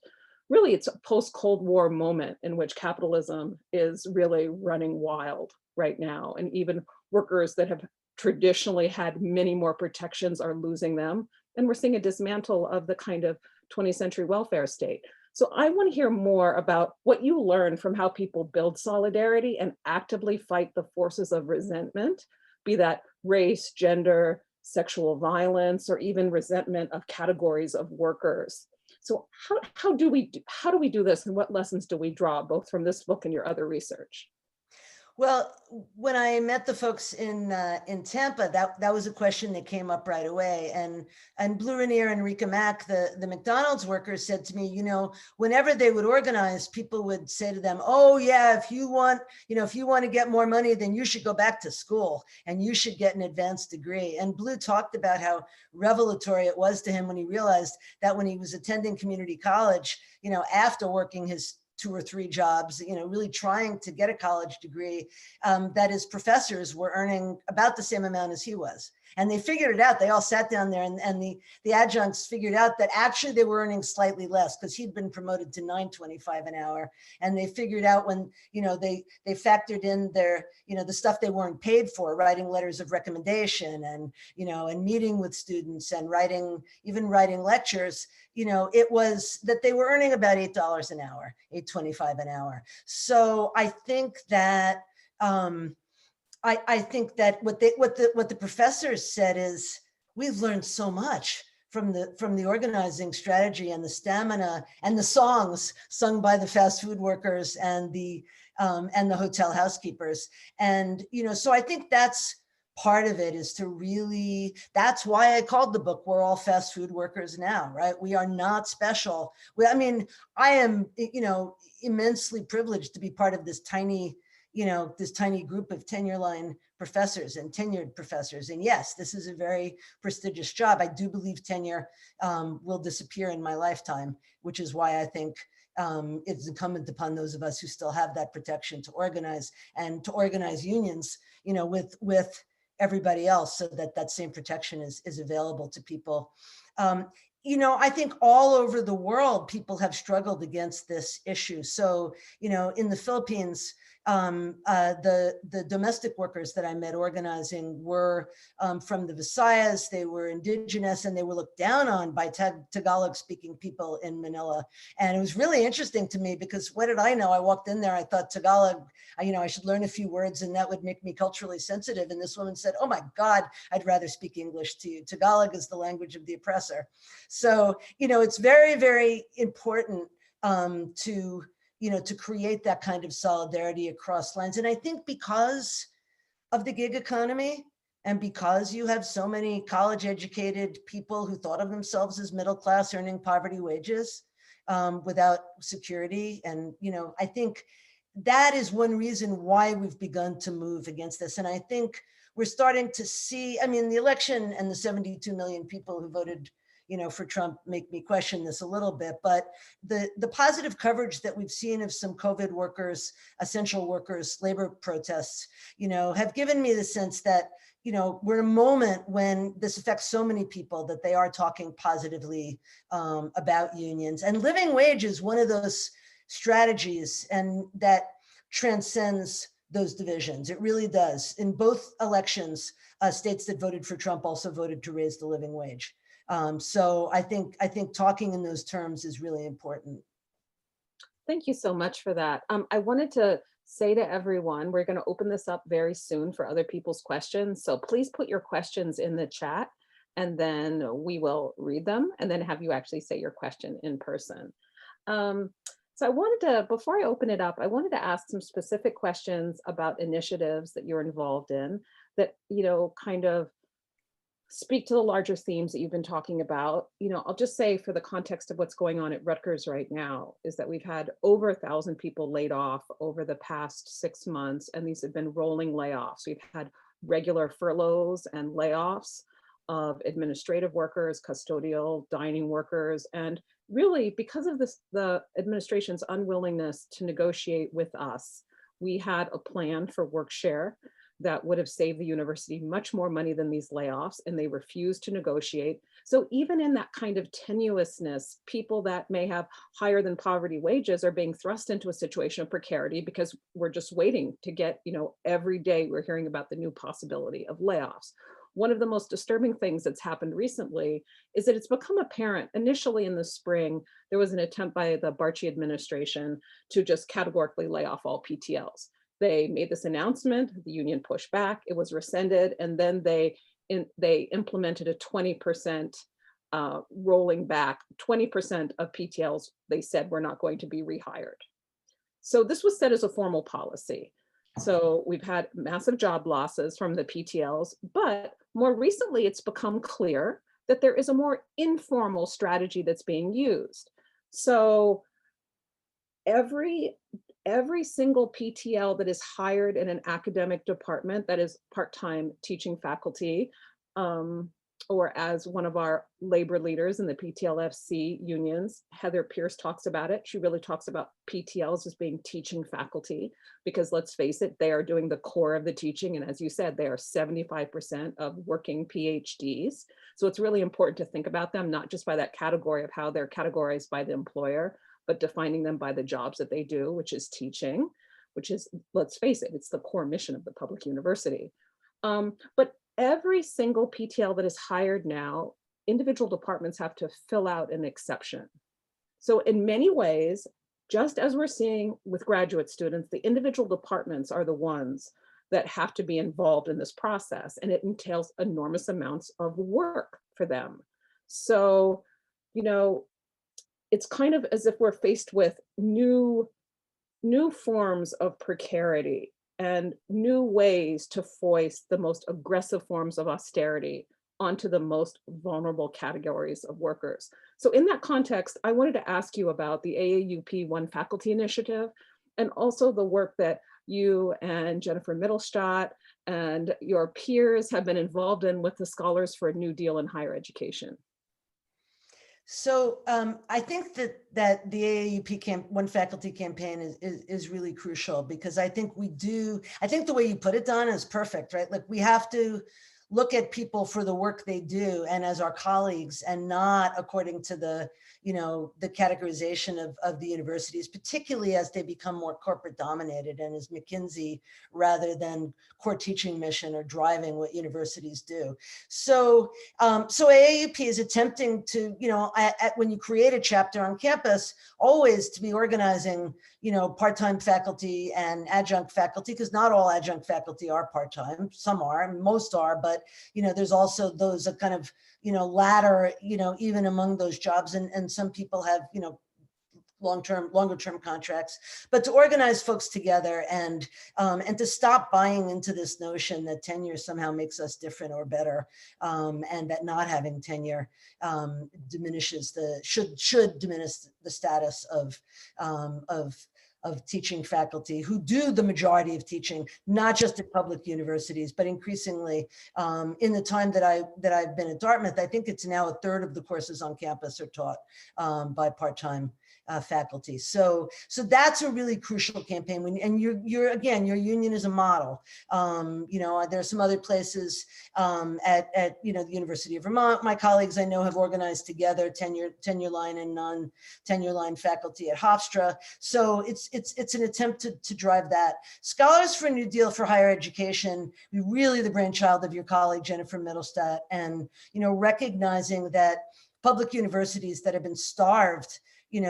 really it's a post-Cold War moment in which capitalism is really running wild right now. And even workers that have traditionally had many more protections are losing them. And we're seeing a dismantle of the kind of 20th century welfare state. So I want to hear more about what you learned from how people build solidarity and actively fight the forces of resentment, be that race, gender, sexual violence, or even resentment of categories of workers. So how do we do this, and what lessons do we draw both from this book and your other research? Well, when I met the folks in Tampa, that was a question that came up right away. And Blue Rainier and Rika Mack, the McDonald's workers, said to me, whenever they would organize, people would say to them, "Oh yeah, if you want to get more money, then you should go back to school and you should get an advanced degree." And Blue talked about how revelatory it was to him when he realized that when he was attending community college, after working his 2 or 3 jobs, really trying to get a college degree, that his professors were earning about the same amount as he was. And they figured it out. They all sat down there and the adjuncts figured out that actually they were earning slightly less because he'd been promoted to $9.25 an hour. And they figured out when, they factored in their, the stuff they weren't paid for, writing letters of recommendation and, and meeting with students and writing lectures, it was that they were earning about $8 an hour, $8.25 an hour. So I think that, I think that what the professors said is we've learned so much from the organizing strategy and the stamina and the songs sung by the fast food workers and the hotel housekeepers. And so I think that's part of it is to really, that's why I called the book, We're All Fast Food Workers Now, right? We are not special. I mean, I am, immensely privileged to be part of this tiny, this tiny group of tenure line professors and tenured professors. And yes, this is a very prestigious job. I do believe tenure will disappear in my lifetime, which is why I think it's incumbent upon those of us who still have that protection to organize, and to organize unions, with everybody else, so that that same protection is available to people. I think all over the world, people have struggled against this issue. So, in the Philippines, the domestic workers that I met organizing were from the Visayas. They were indigenous, and they were looked down on by Tagalog speaking people in Manila. And it was really interesting to me, because what did I know? I walked in there, I thought Tagalog, I should learn a few words and that would make me culturally sensitive. And this woman said, oh my God, I'd rather speak English to you. Tagalog is the language of the oppressor. So, it's very, very important to create that kind of solidarity across lines. And I think because of the gig economy, and because you have so many college educated people who thought of themselves as middle class, earning poverty wages without security. And, I think that is one reason why we've begun to move against this. And I think we're starting to see, the election and the 72 million people who voted for Trump make me question this a little bit, but the positive coverage that we've seen of some COVID workers, essential workers, labor protests, have given me the sense that, we're in a moment when this affects so many people that they are talking positively about unions. And living wage is one of those strategies and that transcends those divisions. It really does. In both elections, states that voted for Trump also voted to raise the living wage. So I think talking in those terms is really important. Thank you so much for that. I wanted to say to everyone, we're going to open this up very soon for other people's questions. So please put your questions in the chat, and then we will read them and then have you actually say your question in person. So I wanted to, before I open it up, I wanted to ask some specific questions about initiatives that you're involved in that, kind of speak to the larger themes that you've been talking about. I'll just say, for the context of what's going on at Rutgers right now, is that we've had over 1,000 people laid off over the past 6 months, and these have been rolling layoffs. We've had regular furloughs and layoffs of administrative workers, custodial, dining workers, and really, because of this, the administration's unwillingness to negotiate with us, we had a plan for work share that would have saved the university much more money than these layoffs, and they refused to negotiate. So even in that kind of tenuousness, people that may have higher than poverty wages are being thrust into a situation of precarity, because we're just waiting to get, every day we're hearing about the new possibility of layoffs. One of the most disturbing things that's happened recently is that it's become apparent. Initially in the spring, there was an attempt by the Barchi administration to just categorically lay off all PTLs. They made this announcement, the union pushed back, it was rescinded, and then they implemented a 20% rolling back. 20% of PTLs, they said, were not going to be rehired. So this was set as a formal policy. So we've had massive job losses from the PTLs, but more recently it's become clear that there is a more informal strategy that's being used. So every single PTL that is hired in an academic department that is part-time teaching faculty, or as one of our labor leaders in the PTLFC unions, Heather Pierce, talks about it. She really talks about PTLs as being teaching faculty, because let's face it, they are doing the core of the teaching. And as you said, they are 75% of working PhDs. So it's really important to think about them, not just by that category of how they're categorized by the employer, but defining them by the jobs that they do, which is teaching, which is, let's face it, it's the core mission of the public university. But every single PTL that is hired now, individual departments have to fill out an exception. So in many ways, just as we're seeing with graduate students, the individual departments are the ones that have to be involved in this process, and it entails enormous amounts of work for them. So, it's kind of as if we're faced with new forms of precarity. and new ways to foist the most aggressive forms of austerity onto the most vulnerable categories of workers. So in that context, I wanted to ask you about the AAUP One Faculty Initiative, and also the work that you and Jennifer Mittelstadt and your peers have been involved in with the Scholars for a New Deal in Higher Education. So I think that the AAUP One Faculty campaign is really crucial, because I think the way you put it, Donna, is perfect, right? Like, we have to look at people for the work they do and as our colleagues, and not according to the categorization of the universities, particularly as they become more corporate dominated and as McKinsey rather than core teaching mission are driving what universities do. So AAUP is attempting to, when you create a chapter on campus, always to be organizing, part-time faculty and adjunct faculty, because not all adjunct faculty are part-time. Some are, most are, but there's also those that kind of ladder, even among those jobs, and some people have longer term contracts. But to organize folks together and to stop buying into this notion that tenure somehow makes us different or better, and that not having tenure diminishes should diminish the status of teaching faculty who do the majority of teaching, not just at public universities, but increasingly in the time that I've been at Dartmouth, I think it's now a third of the courses on campus are taught by part-time faculty. So that's a really crucial campaign. And your union is a model. There's some other places at the University of Vermont. My colleagues I know have organized together tenure line and non-tenure line faculty at Hofstra. So it's an attempt to drive that. Scholars for a New Deal for Higher Education, really the brainchild of your colleague Jennifer Mittelstadt, and recognizing that public universities that have been starved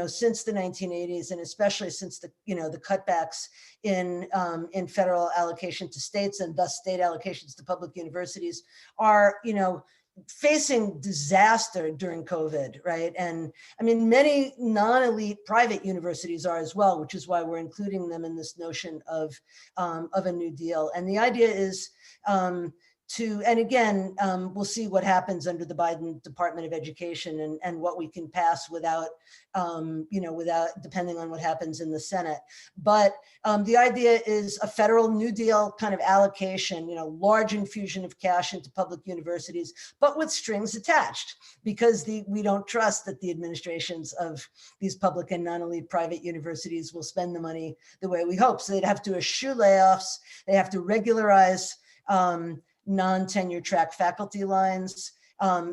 since the 1980s, and especially since the cutbacks in federal allocation to states and thus state allocations to public universities are, facing disaster during COVID, right? And I mean, many non-elite private universities are as well, which is why we're including them in this notion of a New Deal. And the idea is and again, we'll see what happens under the Biden Department of Education and what we can pass without depending on what happens in the Senate. But the idea is a federal New Deal kind of allocation, large infusion of cash into public universities, but with strings attached, because we don't trust that the administrations of these public and non-elite private universities will spend the money the way we hope. So they'd have to eschew layoffs, they have to regularize non-tenure track faculty lines.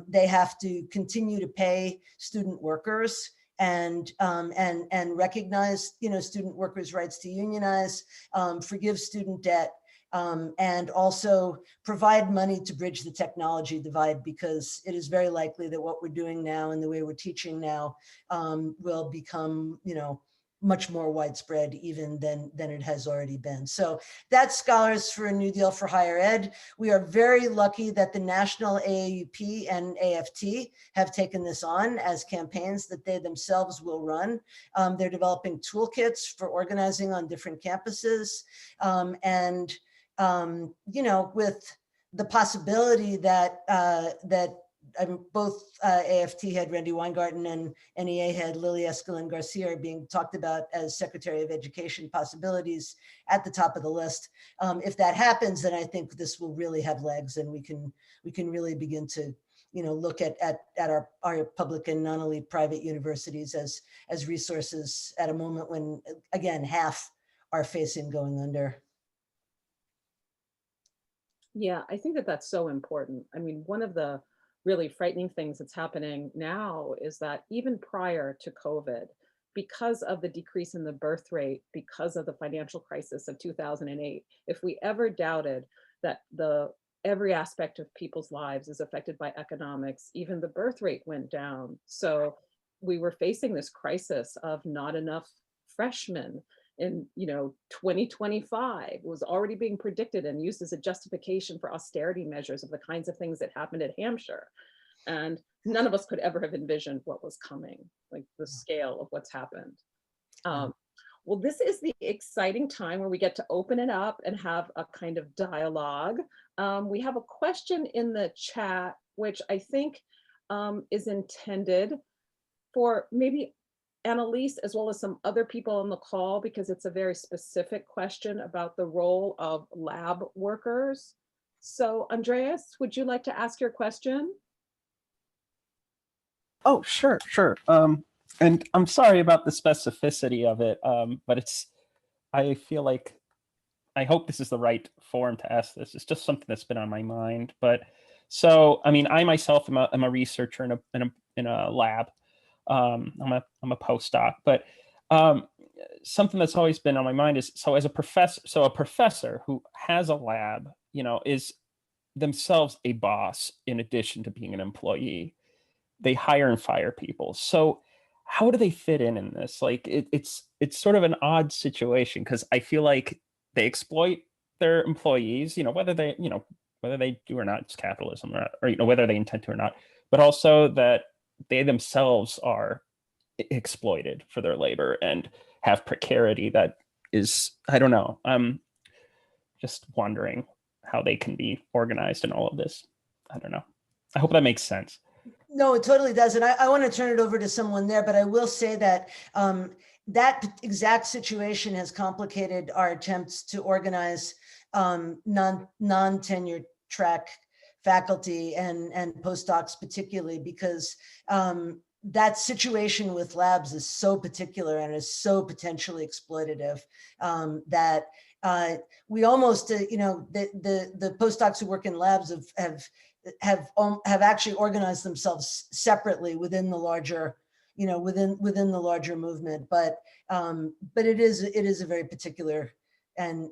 They have to continue to pay student workers and recognize, student workers' rights to unionize, forgive student debt, and also provide money to bridge the technology divide, because it is very likely that what we're doing now and the way we're teaching now will become, much more widespread even than it has already been. So that's Scholars for a New Deal for Higher Ed. We are very lucky that the national AAUP and AFT have taken this on as campaigns that they themselves will run. They're developing toolkits for organizing on different campuses. With the possibility that both AFT head Randy Weingarten and NEA head Lily Escalon-Garcia are being talked about as Secretary of Education possibilities at the top of the list. If that happens, then I think this will really have legs, and we can really begin to look at our public and non-elite private universities as resources at a moment when, again, half are facing going under. Yeah, I think that that's so important. I mean, one of the really frightening things that's happening now is that even prior to COVID, because of the decrease in the birth rate, because of the financial crisis of 2008, if we ever doubted that every aspect of people's lives is affected by economics, even the birth rate went down. So we were facing this crisis of not enough freshmen in 2025. It was already being predicted and used as a justification for austerity measures of the kinds of things that happened at Hampshire. And none of us could ever have envisioned what was coming, like the scale of what's happened. Well, this is the exciting time where we get to open it up and have a kind of dialogue. We have a question in the chat, which I think is intended for maybe Annelise as well as some other people on the call, because it's a very specific question about the role of lab workers. So Andreas, would you like to ask your question? Oh, sure. And I'm sorry about the specificity of it, but I feel like, I hope this is the right forum to ask this. It's just something that's been on my mind. But so, I mean, I myself am a researcher in a lab. I'm a postdoc, but something that's always been on my mind is, so as a professor who has a lab, is themselves a boss in addition to being an employee. They hire and fire people. So how do they fit in this? Like it's sort of an odd situation, because I feel like they exploit their employees, whether they do or not, it's capitalism, or whether they intend to or not, but also that they themselves are exploited for their labor and have precarity that is, I don't know. I'm just wondering how they can be organized in all of this. I don't know. I hope that makes sense. No, it totally does. And I want to turn it over to someone there, but I will say that that exact situation has complicated our attempts to organize non-tenure track faculty and postdocs, particularly because that situation with labs is so particular and is so potentially exploitative that we almost, the postdocs who work in labs have actually organized themselves separately within the larger, within the larger movement. But it is a very particular and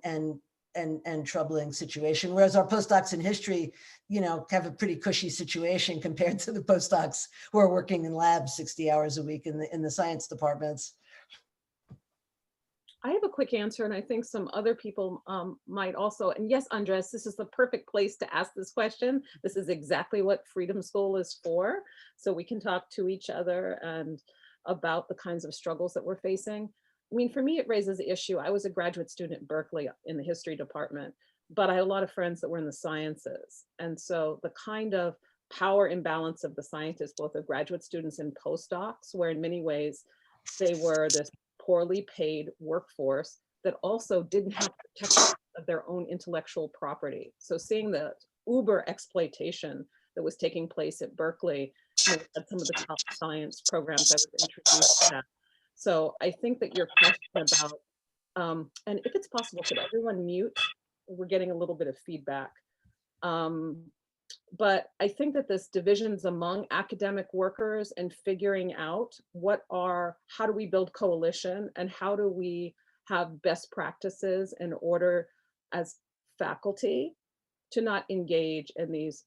troubling situation. Whereas our postdocs in history, have a pretty cushy situation compared to the postdocs who are working in labs 60 hours a week in the science departments. I have a quick answer, and I think some other people might also. And yes, Andres, this is the perfect place to ask this question. This is exactly what Freedom School is for. So we can talk to each other and about the kinds of struggles that we're facing. I mean, for me, it raises the issue. I was a graduate student at Berkeley in the history department, but I had a lot of friends that were in the sciences. And so the kind of power imbalance of the scientists, both of graduate students and postdocs, where in many ways they were this poorly paid workforce that also didn't have protection of their own intellectual property. So seeing the uber exploitation that was taking place at Berkeley, at some of the top science programs I was introduced to. So I think that your question about, and if it's possible, could everyone mute? We're getting a little bit of feedback. But I think that this divisions among academic workers and figuring out how do we build coalition and how do we have best practices in order as faculty to not engage in these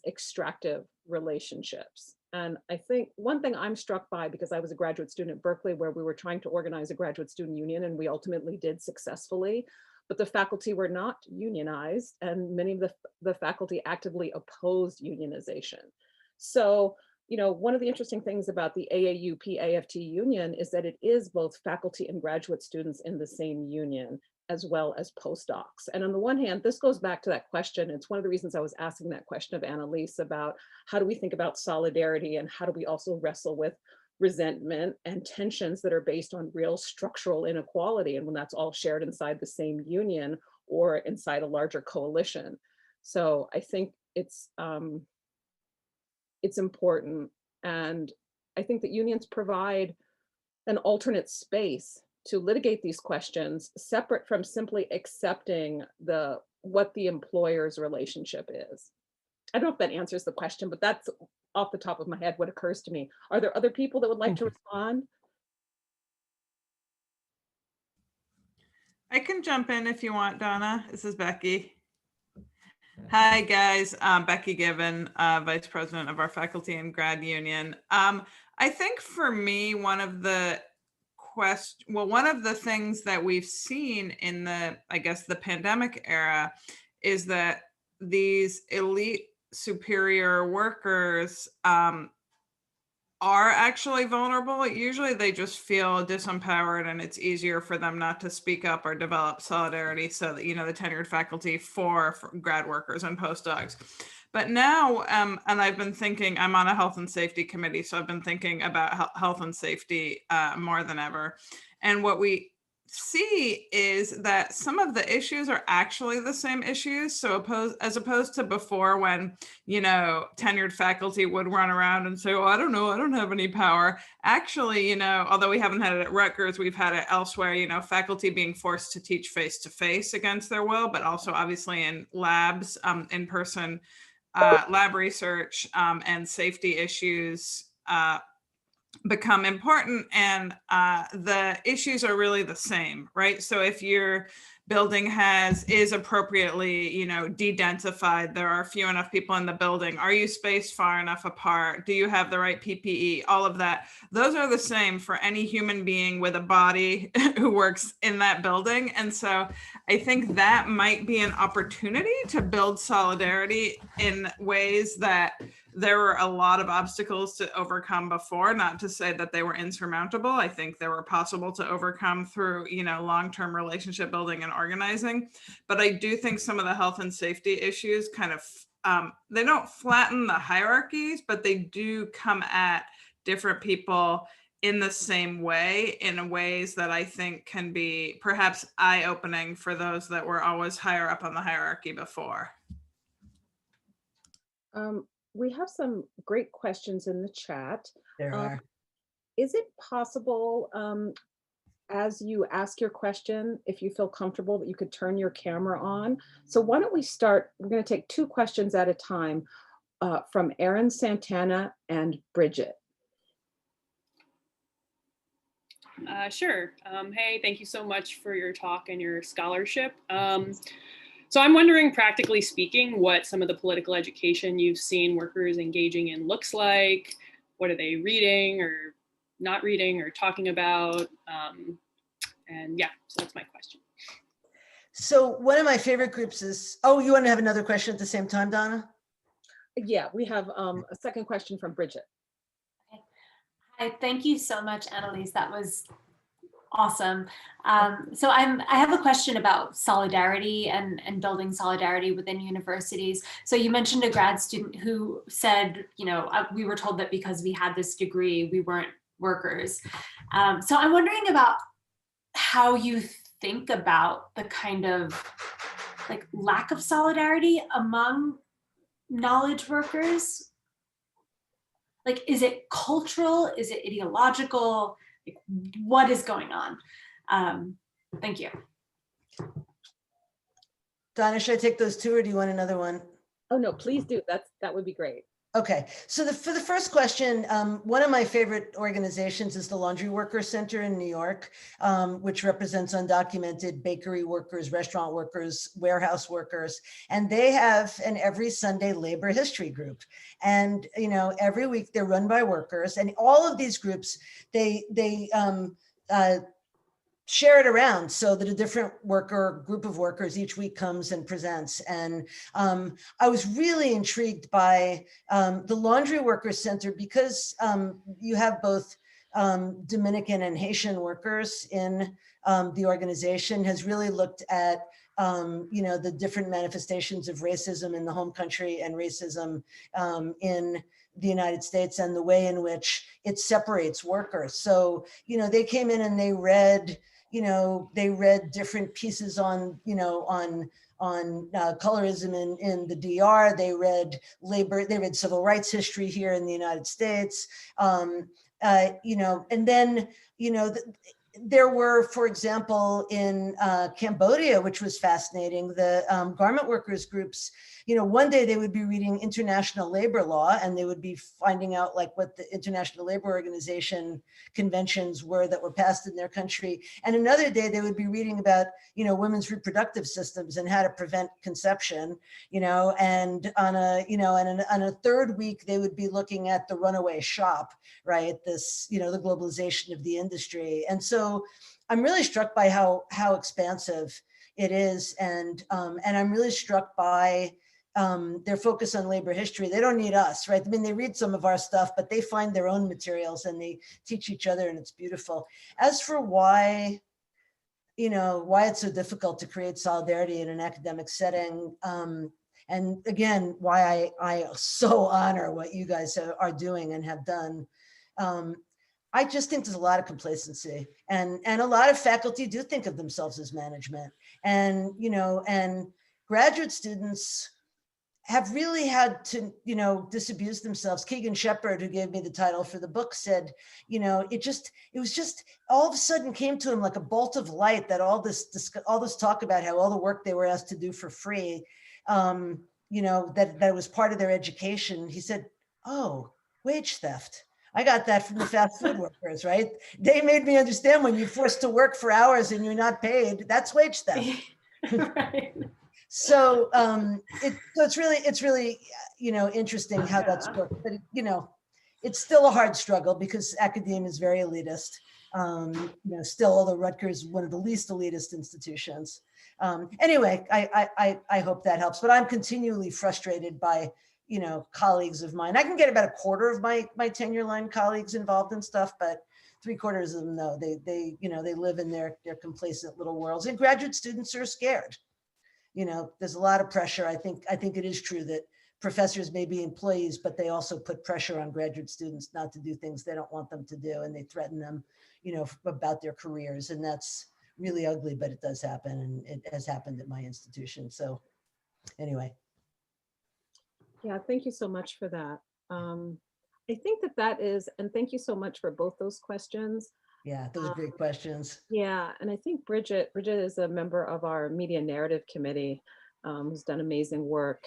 extractive relationships. And I think one thing I'm struck by, because I was a graduate student at Berkeley where we were trying to organize a graduate student union, and we ultimately did successfully, but the faculty were not unionized, and many of the faculty actively opposed unionization. So, one of the interesting things about the AAUP-AFT union is that it is both faculty and graduate students in the same union, as well as postdocs. And on the one hand, this goes back to that question. It's one of the reasons I was asking that question of Annelise about how do we think about solidarity and how do we also wrestle with resentment and tensions that are based on real structural inequality, and when that's all shared inside the same union or inside a larger coalition. So I think it's important, and I think that unions provide an alternate space to litigate these questions separate from simply accepting what the employer's relationship is. I don't know if that answers the question, but that's off the top of my head what occurs to me. Are there other people that would like to respond? I can jump in if you want, Donna. This is Becky. Hi, guys. Becky Given, Vice President of our Faculty and Grad Union. I think for me, one of the things that we've seen in the pandemic era is that these elite superior workers are actually vulnerable, usually they just feel disempowered, and it's easier for them not to speak up or develop solidarity, so that, you know, the tenured faculty for grad workers and postdocs. But now, and I've been thinking, I'm on a health and safety committee, so I've been thinking about health and safety more than ever. And what we see is that some of the issues are actually the same issues. So as opposed to before, when, you know, tenured faculty would run around and say, oh, I don't know, I don't have any power. Actually, you know, although we haven't had it at Rutgers, we've had it elsewhere, you know, faculty being forced to teach face-to-face against their will, but also obviously in labs, in-person lab research, and safety issues become important, and the issues are really the same, right? So if your building is appropriately, you know, de-densified, there are few enough people in the building, are you spaced far enough apart, do you have the right PPE, all of that, those are the same for any human being with a body who works in that building. And so I think that might be an opportunity to build solidarity in ways that there were a lot of obstacles to overcome before, not to say that they were insurmountable. I think they were possible to overcome through, you know, long-term relationship building and organizing. But I do think some of the health and safety issues kind of, they don't flatten the hierarchies, but they do come at different people in the same way, in ways that I think can be perhaps eye-opening for those that were always higher up on the hierarchy before. We have some great questions in the chat. There are. Is it possible, as you ask your question, if you feel comfortable, that you could turn your camera on? So why don't we start, we're going to take 2 questions at a time from Erin Santana and Bridget. Sure. Hey, thank you so much for your talk and your scholarship. So I'm wondering, practically speaking, what some of the political education you've seen workers engaging in looks like. What are they reading or not reading or talking about? And yeah, so that's my question. So one of my favorite groups is, oh, you want to have another question at the same time, Donna? Yeah, we have a second question from Bridget. Okay. Hi, thank you so much, Annelise. That was awesome. So I have a question about solidarity and building solidarity within universities. So you mentioned a grad student who said, you know, we were told that because we had this degree, we weren't workers. So I'm wondering about how you think about the kind of like lack of solidarity among knowledge workers. Like, is it cultural? Is it ideological? Like, what is going on? Thank you. Donna, should I take those 2 or do you want another one? Oh no, please do. That would be great. Okay, so for the first question, one of my favorite organizations is the Laundry Workers Center in New York, which represents undocumented bakery workers, restaurant workers, warehouse workers, and they have an every Sunday labor history group. And you know, every week they're run by workers, and all of these groups they share it around so that a different group of workers each week comes and presents. And I was really intrigued by the Laundry Workers Center because you have both Dominican and Haitian workers in the organization, has really looked at you know, the different manifestations of racism in the home country and racism in the United States and the way in which it separates workers. So, you know, they came in and they read different pieces on, you know, on colorism in the DR. They read civil rights history here in the United States, you know, and then, you know, there were, for example, in Cambodia, which was fascinating, the garment workers groups, you know, one day they would be reading international labor law and they would be finding out like what the International Labor Organization conventions were that were passed in their country. And another day they would be reading about, you know, women's reproductive systems and how to prevent conception, you know, and on a third week, they would be looking at the runaway shop, right? This, you know, the globalization of the industry. And so I'm really struck by how expansive it is. And I'm really struck by their focus on labor history. They don't need us, right? I mean, they read some of our stuff, but they find their own materials and they teach each other, and it's beautiful. As for why it's so difficult to create solidarity in an academic setting, and again, why I so honor what you guys are doing and have done. I just think there's a lot of complacency, and a lot of faculty do think of themselves as management, and graduate students have really had to, disabuse themselves. Keegan Shepard, who gave me the title for the book, said, it was just all of a sudden came to him like a bolt of light that all this talk about how all the work they were asked to do for free, that was part of their education. He said, oh, wage theft. I got that from the fast food workers, right? They made me understand when you're forced to work for hours and you're not paid, that's wage theft. Right. So it's really interesting how that's worked, but it's still a hard struggle because academia is very elitist. Still, although Rutgers is one of the least elitist institutions. Anyway, I hope that helps, but I'm continually frustrated by colleagues of mine. I can get about a quarter of my tenure line colleagues involved in stuff, but 3/4 of them, no, they live in their complacent little worlds, and graduate students are scared. There's a lot of pressure. I think it is true that professors may be employees, but they also put pressure on graduate students not to do things they don't want them to do, and they threaten them, about their careers, and that's really ugly, but it does happen, and it has happened at my institution. So anyway. Yeah, thank you so much for that. I think that is, and thank you so much for both those questions. Yeah, those are great questions. Yeah, and I think Bridget is a member of our media narrative committee, who's done amazing work.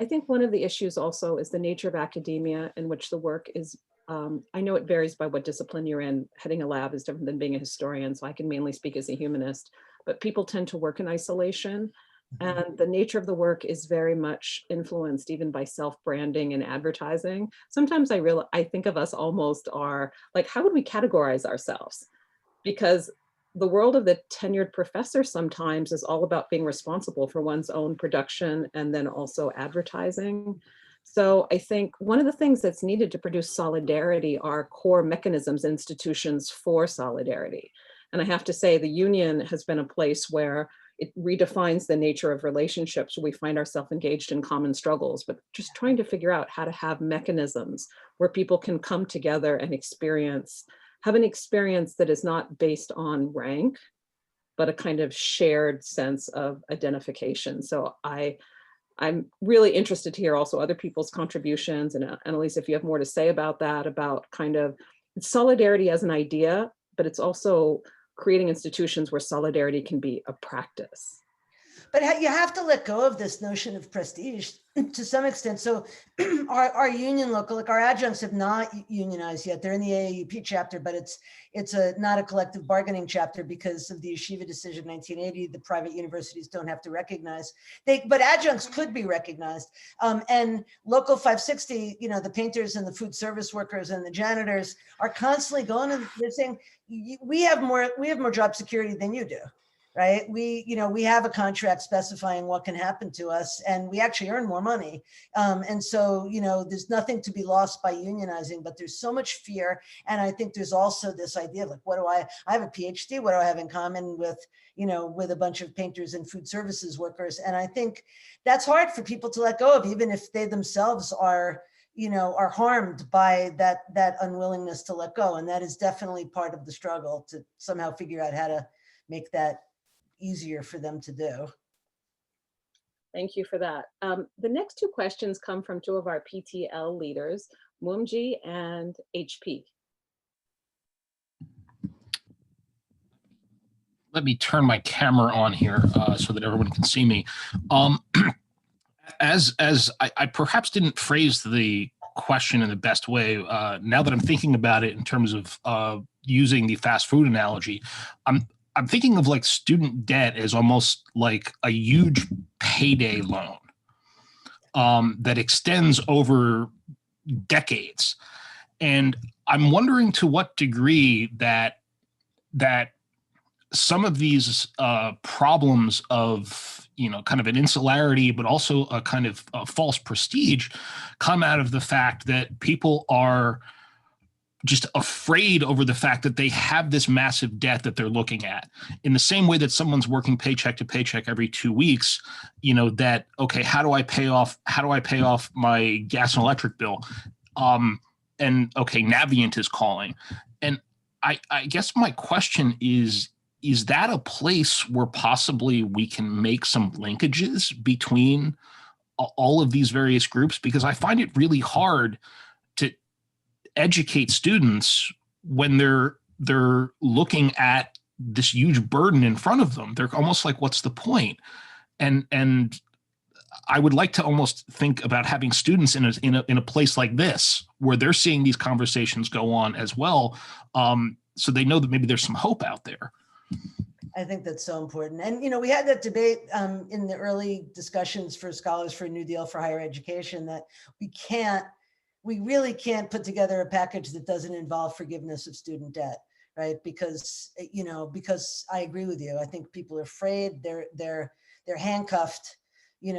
I think one of the issues also is the nature of academia in which the work is, I know it varies by what discipline you're in. Heading a lab is different than being a historian, so I can mainly speak as a humanist, but people tend to work in isolation. And the nature of the work is very much influenced even by self-branding and advertising. Sometimes I think of us almost are like, how would we categorize ourselves? Because the world of the tenured professor sometimes is all about being responsible for one's own production and then also advertising. So I think one of the things that's needed to produce solidarity are core mechanisms, institutions for solidarity. And I have to say the union has been a place where it redefines the nature of relationships where we find ourselves engaged in common struggles, but just trying to figure out how to have mechanisms where people can come together and have an experience that is not based on rank, but a kind of shared sense of identification. So I'm really interested to hear also other people's contributions. And Annelise, if you have more to say about that, about kind of solidarity as an idea, but it's also creating institutions where solidarity can be a practice. But you have to let go of this notion of prestige to some extent. So our union local, like our adjuncts have not unionized yet. They're in the AAUP chapter, but it's not a collective bargaining chapter because of the Yeshiva decision in 1980. The private universities don't have to recognize. But adjuncts could be recognized. And Local 560, the painters and the food service workers and the janitors are constantly going and they're saying, we have more job security than you do. Right? We have a contract specifying what can happen to us, and we actually earn more money. And so, there's nothing to be lost by unionizing, but there's so much fear. And I think there's also this idea of like, I have a PhD, what do I have in common with a bunch of painters and food services workers? And I think that's hard for people to let go of, even if they themselves are harmed by that unwillingness to let go. And that is definitely part of the struggle to somehow figure out how to make that easier for them to do. Thank you for that. The next two questions come from two of our PTL leaders, Mumji and HP. Let me turn my camera on here so that everyone can see me. As I perhaps didn't phrase the question in the best way, now that I'm thinking about it in terms of using the fast food analogy, I'm thinking of like student debt as almost like a huge payday loan that extends over decades. And I'm wondering to what degree that some of these problems of, kind of an insularity, but also a kind of false prestige come out of the fact that people are just afraid over the fact that they have this massive debt that they're looking at. In the same way that someone's working paycheck to paycheck every 2 weeks, that, okay, how do I pay off my gas and electric bill? And okay, Navient is calling. And I guess my question is that a place where possibly we can make some linkages between all of these various groups? Because I find it really hard to educate students when they're looking at this huge burden in front of them. They're almost like, what's the point? And I would like to almost think about having students in a place like this where they're seeing these conversations go on as well, so they know that maybe there's some hope out there. I think that's so important. And, we had that debate in the early discussions for Scholars for a New Deal for Higher Education, that we really can't put together a package that doesn't involve forgiveness of student debt, right? Because I agree with you. I think people are afraid, they're handcuffed, I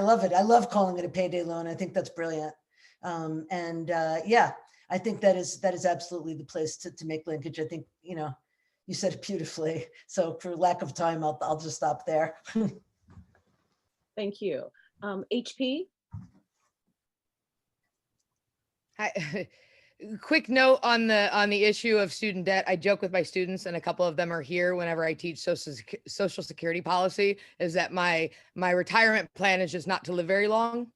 love it. I love calling it a payday loan. I think that's brilliant. I think that is absolutely the place to make linkage. I think, you said it beautifully. So for lack of time, I'll just stop there. Thank you. HP? Hi. Quick note on the issue of student debt. I joke with my students, and a couple of them are here whenever I teach social security policy, is that my retirement plan is just not to live very long,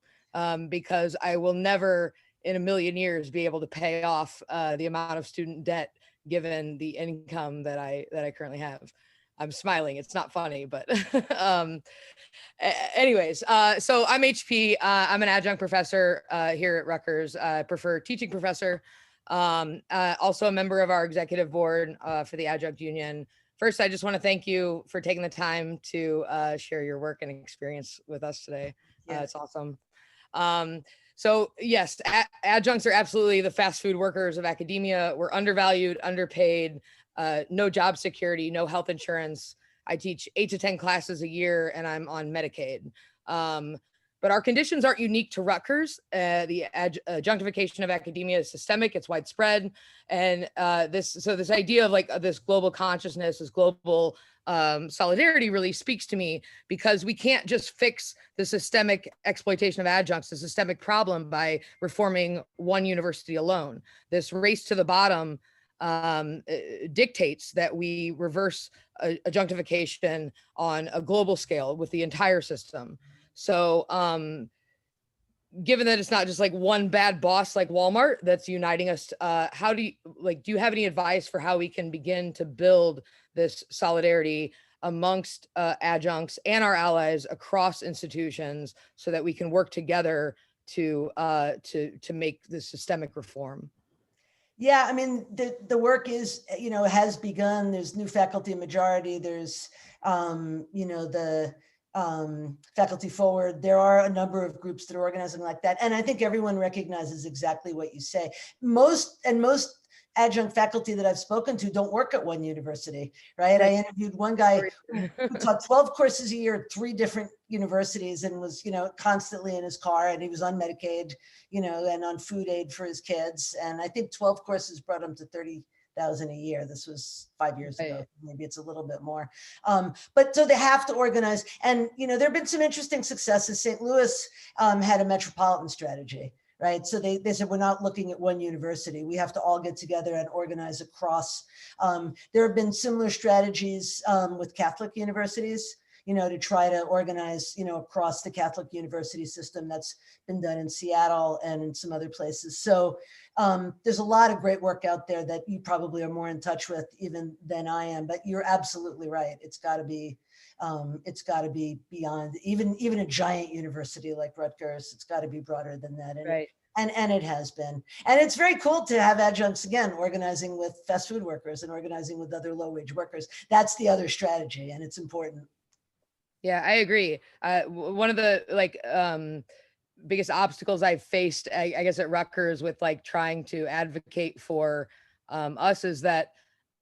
because I will never in a million years be able to pay off the amount of student debt given the income that I currently have. I'm smiling. It's not funny, but anyways, so I'm HP. I'm an adjunct professor here at Rutgers. I prefer teaching professor. Also a member of our executive board for the Adjunct Union. First, I just want to thank you for taking the time to share your work and experience with us today. It's awesome. So yes, adjuncts are absolutely the fast food workers of academia. We're undervalued, underpaid, no job security, no health insurance. I teach 8 to 10 classes a year and I'm on Medicaid. But our conditions aren't unique to Rutgers. The adjunctification of academia is systemic, it's widespread. And this idea of this global consciousness, this global solidarity really speaks to me, because we can't just fix the systemic exploitation of adjuncts, the systemic problem, by reforming one university alone. This race to the bottom dictates that we reverse adjunctification on a global scale with the entire system. So given that it's not just like one bad boss like Walmart that's uniting us, how do you have any advice for how we can begin to build this solidarity amongst adjuncts and our allies across institutions so that we can work together to make this systemic reform? Yeah, I mean, the work is, has begun. There's new faculty majority. There's, the Faculty Forward. There are a number of groups that are organizing like that. And I think everyone recognizes exactly what you say. Most adjunct faculty that I've spoken to don't work at one university, right? I interviewed one guy who taught 12 courses a year at 3 different universities and was, constantly in his car, and he was on Medicaid, and on food aid for his kids. And I think 12 courses brought him to $30,000 a year. This was 5 years ago. Maybe it's a little bit more. But so they have to organize. And, there have been some interesting successes. St. Louis had a metropolitan strategy, right? So they said, we're not looking at one university. We have to all get together and organize across. There have been similar strategies with Catholic universities, to try to organize, across the Catholic university system. That's been done in Seattle and in some other places. So there's a lot of great work out there that you probably are more in touch with even than I am, but you're absolutely right. It's got to be beyond even a giant university like Rutgers. It's got to be broader than that. And, right. And it has been. And it's very cool to have adjuncts, again, organizing with fast food workers and organizing with other low wage workers. That's the other strategy, and it's important. Yeah, I agree. One of the biggest obstacles I've faced, I guess, at Rutgers with trying to advocate for us is that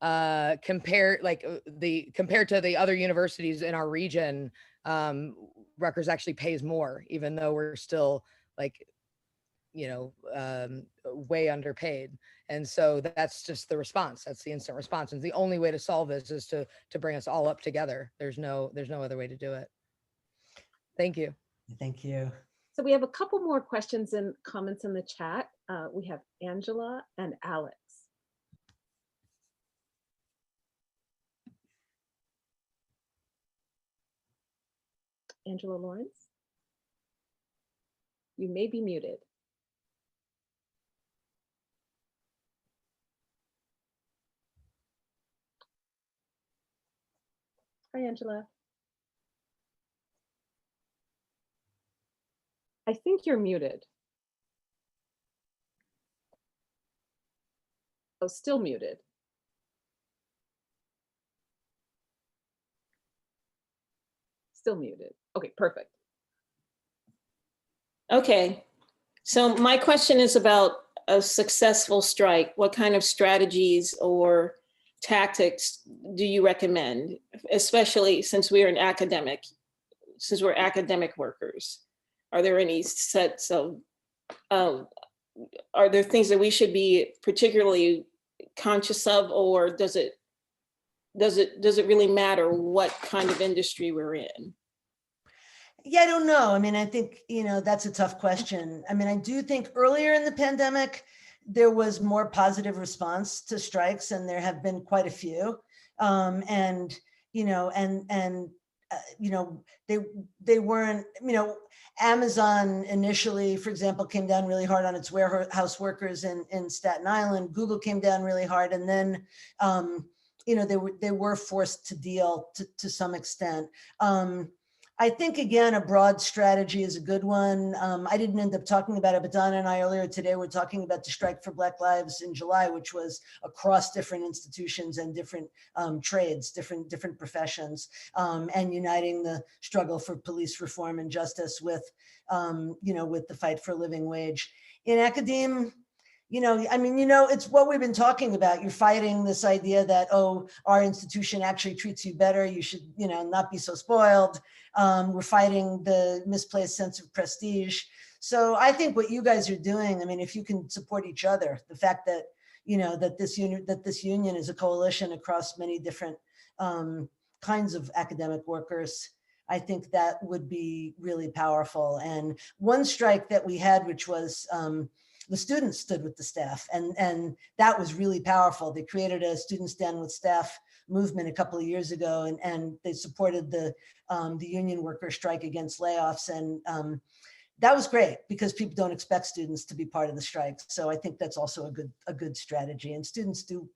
compared to the other universities in our region, Rutgers actually pays more, even though we're still like, way underpaid. And so that's just the response. That's the instant response. And the only way to solve this is to bring us all up together. There's no other way to do it. Thank you. Thank you. So we have a couple more questions and comments in the chat. We have Angela and Alex. Angela Lawrence, you may be muted. Hi, Angela. I think you're muted. Oh, still muted. Still muted. Okay, perfect. Okay, so my question is about a successful strike. What kind of strategies or tactics do you recommend, especially since we're academic workers? Are there any sets of, are there things that we should be particularly conscious of, or does it really matter what kind of industry we're in? Yeah, I don't know. I mean, I think, that's a tough question. I mean, I do think earlier in the pandemic, there was more positive response to strikes, and there have been quite a few. They weren't, Amazon initially, for example, came down really hard on its warehouse workers in Staten Island. Google came down really hard. And then, they were forced to deal to some extent. I think, again, a broad strategy is a good one. I didn't end up talking about it, but Donna and I earlier today were talking about the strike for Black Lives in July, which was across different institutions and different trades, different professions, and uniting the struggle for police reform and justice with, with the fight for a living wage. In academia, it's what we've been talking about. You're fighting this idea that, oh, our institution actually treats you better. You should, not be so spoiled. We're fighting the misplaced sense of prestige. So I think what you guys are doing, I mean, if you can support each other, the fact that, that this union is a coalition across many different kinds of academic workers, I think that would be really powerful. And one strike that we had, which was, the students stood with the staff, and that was really powerful. They created a Students Stand with Staff movement a couple of years ago, and they supported the union worker strike against layoffs. And that was great because people don't expect students to be part of the strike. So I think that's also a good strategy. And students do,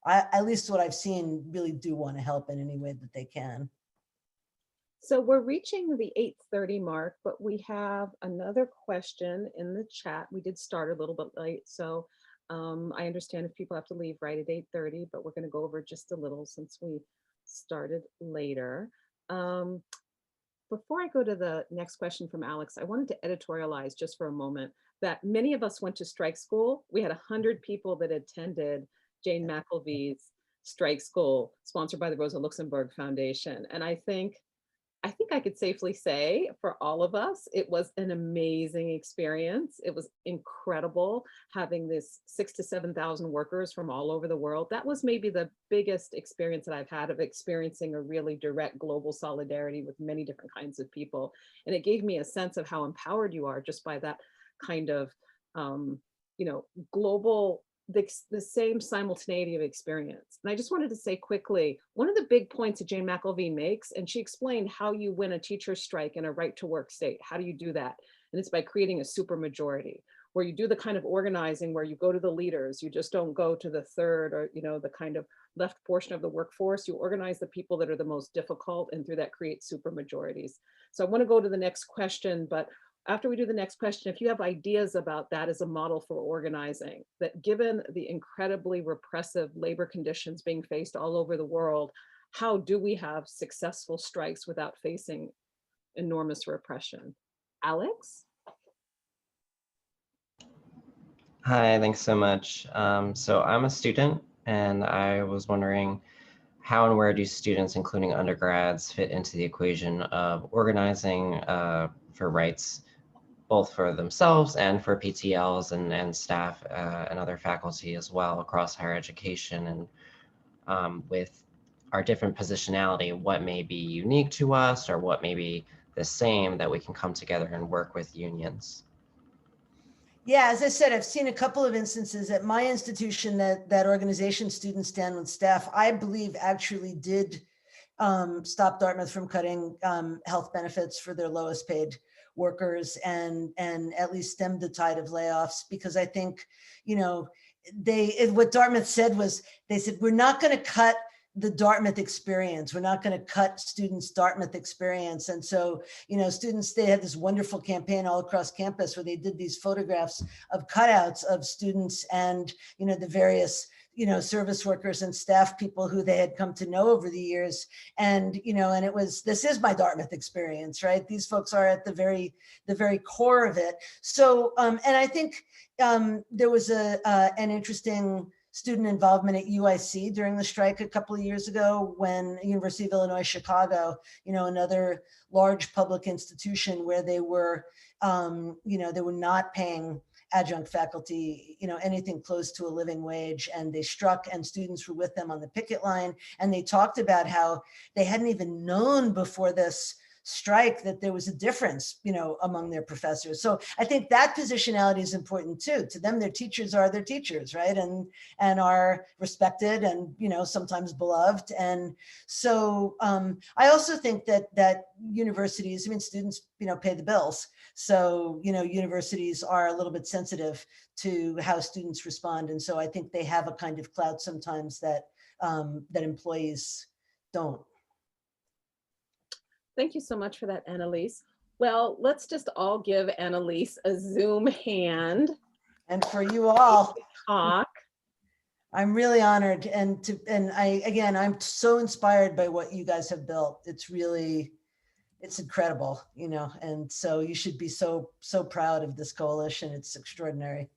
at least what I've seen, really do want to help in any way that they can. So we're reaching the 8:30 mark, but we have another question in the chat. We did start a little bit late, so I understand if people have to leave right at 8:30, but we're going to go over just a little since we started later. Before I go to the next question from Alex, I wanted to editorialize just for a moment that many of us went to strike school. We had 100 people that attended Jane McElvee's strike school, sponsored by the Rosa Luxemburg Foundation. And I think I could safely say for all of us, it was an amazing experience. It was incredible having this 6,000 to 7,000 workers from all over the world. That was maybe the biggest experience that I've had of experiencing a really direct global solidarity with many different kinds of people. And it gave me a sense of how empowered you are just by that kind of, global, the same simultaneity of experience. And I just wanted to say quickly, one of the big points that Jane McElvee makes, and she explained how you win a teacher's strike in a right to work state. How do you do that? And it's by creating a supermajority, where you do the kind of organizing where you go to the leaders. You just don't go to the third or, the kind of left portion of the workforce. You organize the people that are the most difficult, and through that create supermajorities. So I want to go to the next question, but after we do the next question, if you have ideas about that as a model for organizing, that given the incredibly repressive labor conditions being faced all over the world, how do we have successful strikes without facing enormous repression? Alex? Hi, thanks so much. So I'm a student and I was wondering how and where do students, including undergrads, fit into the equation of organizing for rights, both for themselves and for PTLs and staff and other faculty as well across higher education, and with our different positionality, what may be unique to us or what may be the same that we can come together and work with unions. Yeah, as I said, I've seen a couple of instances at my institution that organization, Students Stand with Staff, I believe actually did stop Dartmouth from cutting health benefits for their lowest paid workers and at least stemmed the tide of layoffs, because I think, you know, what Dartmouth said was, they said, we're not going to cut the Dartmouth experience. We're not going to cut students' Dartmouth experience. And so, you know, students, they had this wonderful campaign all across campus where they did these photographs of cutouts of students and, you know, the various, you know, service workers and staff people who they had come to know over the years. And, you know, and it was, this is my Dartmouth experience, right? These folks are at the very core of it. So, and I think there was an interesting student involvement at UIC during the strike a couple of years ago when University of Illinois Chicago, you know, another large public institution where they were, you know, they were not paying adjunct faculty, you know, anything close to a living wage, and they struck, and students were with them on the picket line, and they talked about how they hadn't even known before this strike that there was a difference, you know, among their professors. So I think that positionality is important too. To them, their teachers are their teachers, right? And are respected and, you know, sometimes beloved. And so I also think that universities, I mean, students, you know, pay the bills. So, you know, universities are a little bit sensitive to how students respond. And so I think they have a kind of clout sometimes that that employees don't. Thank you so much for that, Annelise. Well, let's just all give Annelise a Zoom hand. And for you all, talk. I'm really honored, and I'm so inspired by what you guys have built. It's really, it's incredible, you know, and so you should be so proud of this coalition. It's extraordinary.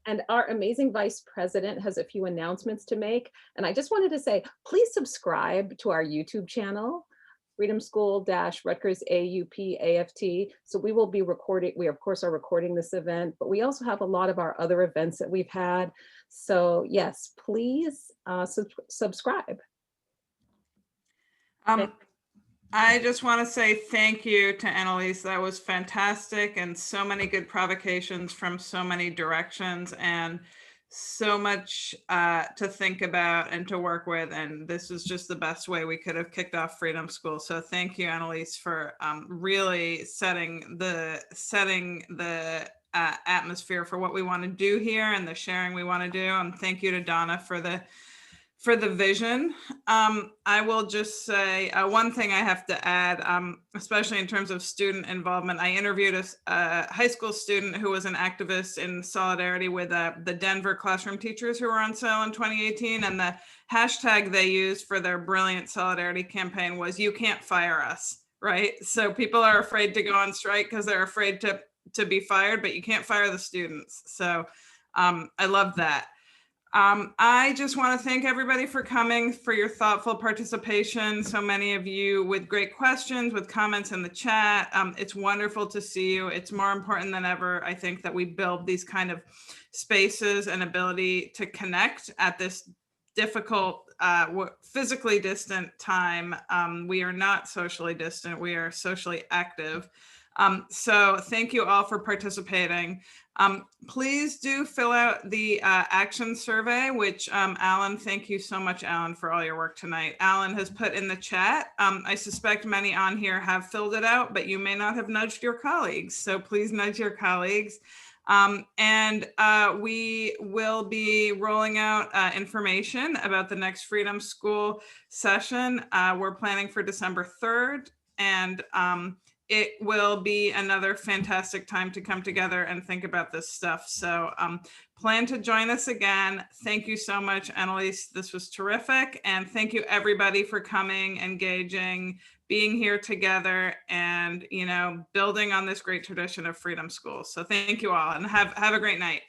And our amazing vice president has a few announcements to make. And I just wanted to say, please subscribe to our YouTube channel, Freedom School Rutgers AAUP-AFT. So we will be recording, we of course are recording this event, but we also have a lot of our other events that we've had. So yes, please subscribe. I just want to say thank you to Annelise. That was fantastic, and so many good provocations from so many directions, and so much to think about and to work with. And this is just the best way we could have kicked off Freedom School. So thank you, Annelise, for really setting the atmosphere for what we want to do here and the sharing we want to do. And thank you to Donna for the vision. I will just say one thing I have to add, especially in terms of student involvement. I interviewed a high school student who was an activist in solidarity with the Denver classroom teachers who were on sale in 2018. And the hashtag they used for their brilliant solidarity campaign was "You can't fire us," right? So people are afraid to go on strike because they're afraid to be fired, but you can't fire the students. So I love that. I just want to thank everybody for coming, for your thoughtful participation. So many of you with great questions, with comments in the chat. It's wonderful to see you. It's more important than ever, I think, that we build these kind of spaces and ability to connect at this difficult, physically distant time. We are not socially distant, we are socially active. So thank you all for participating. Please do fill out the action survey, which Alan, thank you so much, Alan, for all your work tonight. Alan has put in the chat. I suspect many on here have filled it out, but you may not have nudged your colleagues. So please nudge your colleagues. And we will be rolling out information about the next Freedom School session. We're planning for December 3rd. And it will be another fantastic time to come together and think about this stuff. So plan to join us again. Thank you so much, Annelise. This was terrific. And thank you everybody for coming, engaging, being here together, and, you know, building on this great tradition of Freedom School. So thank you all, and have a great night.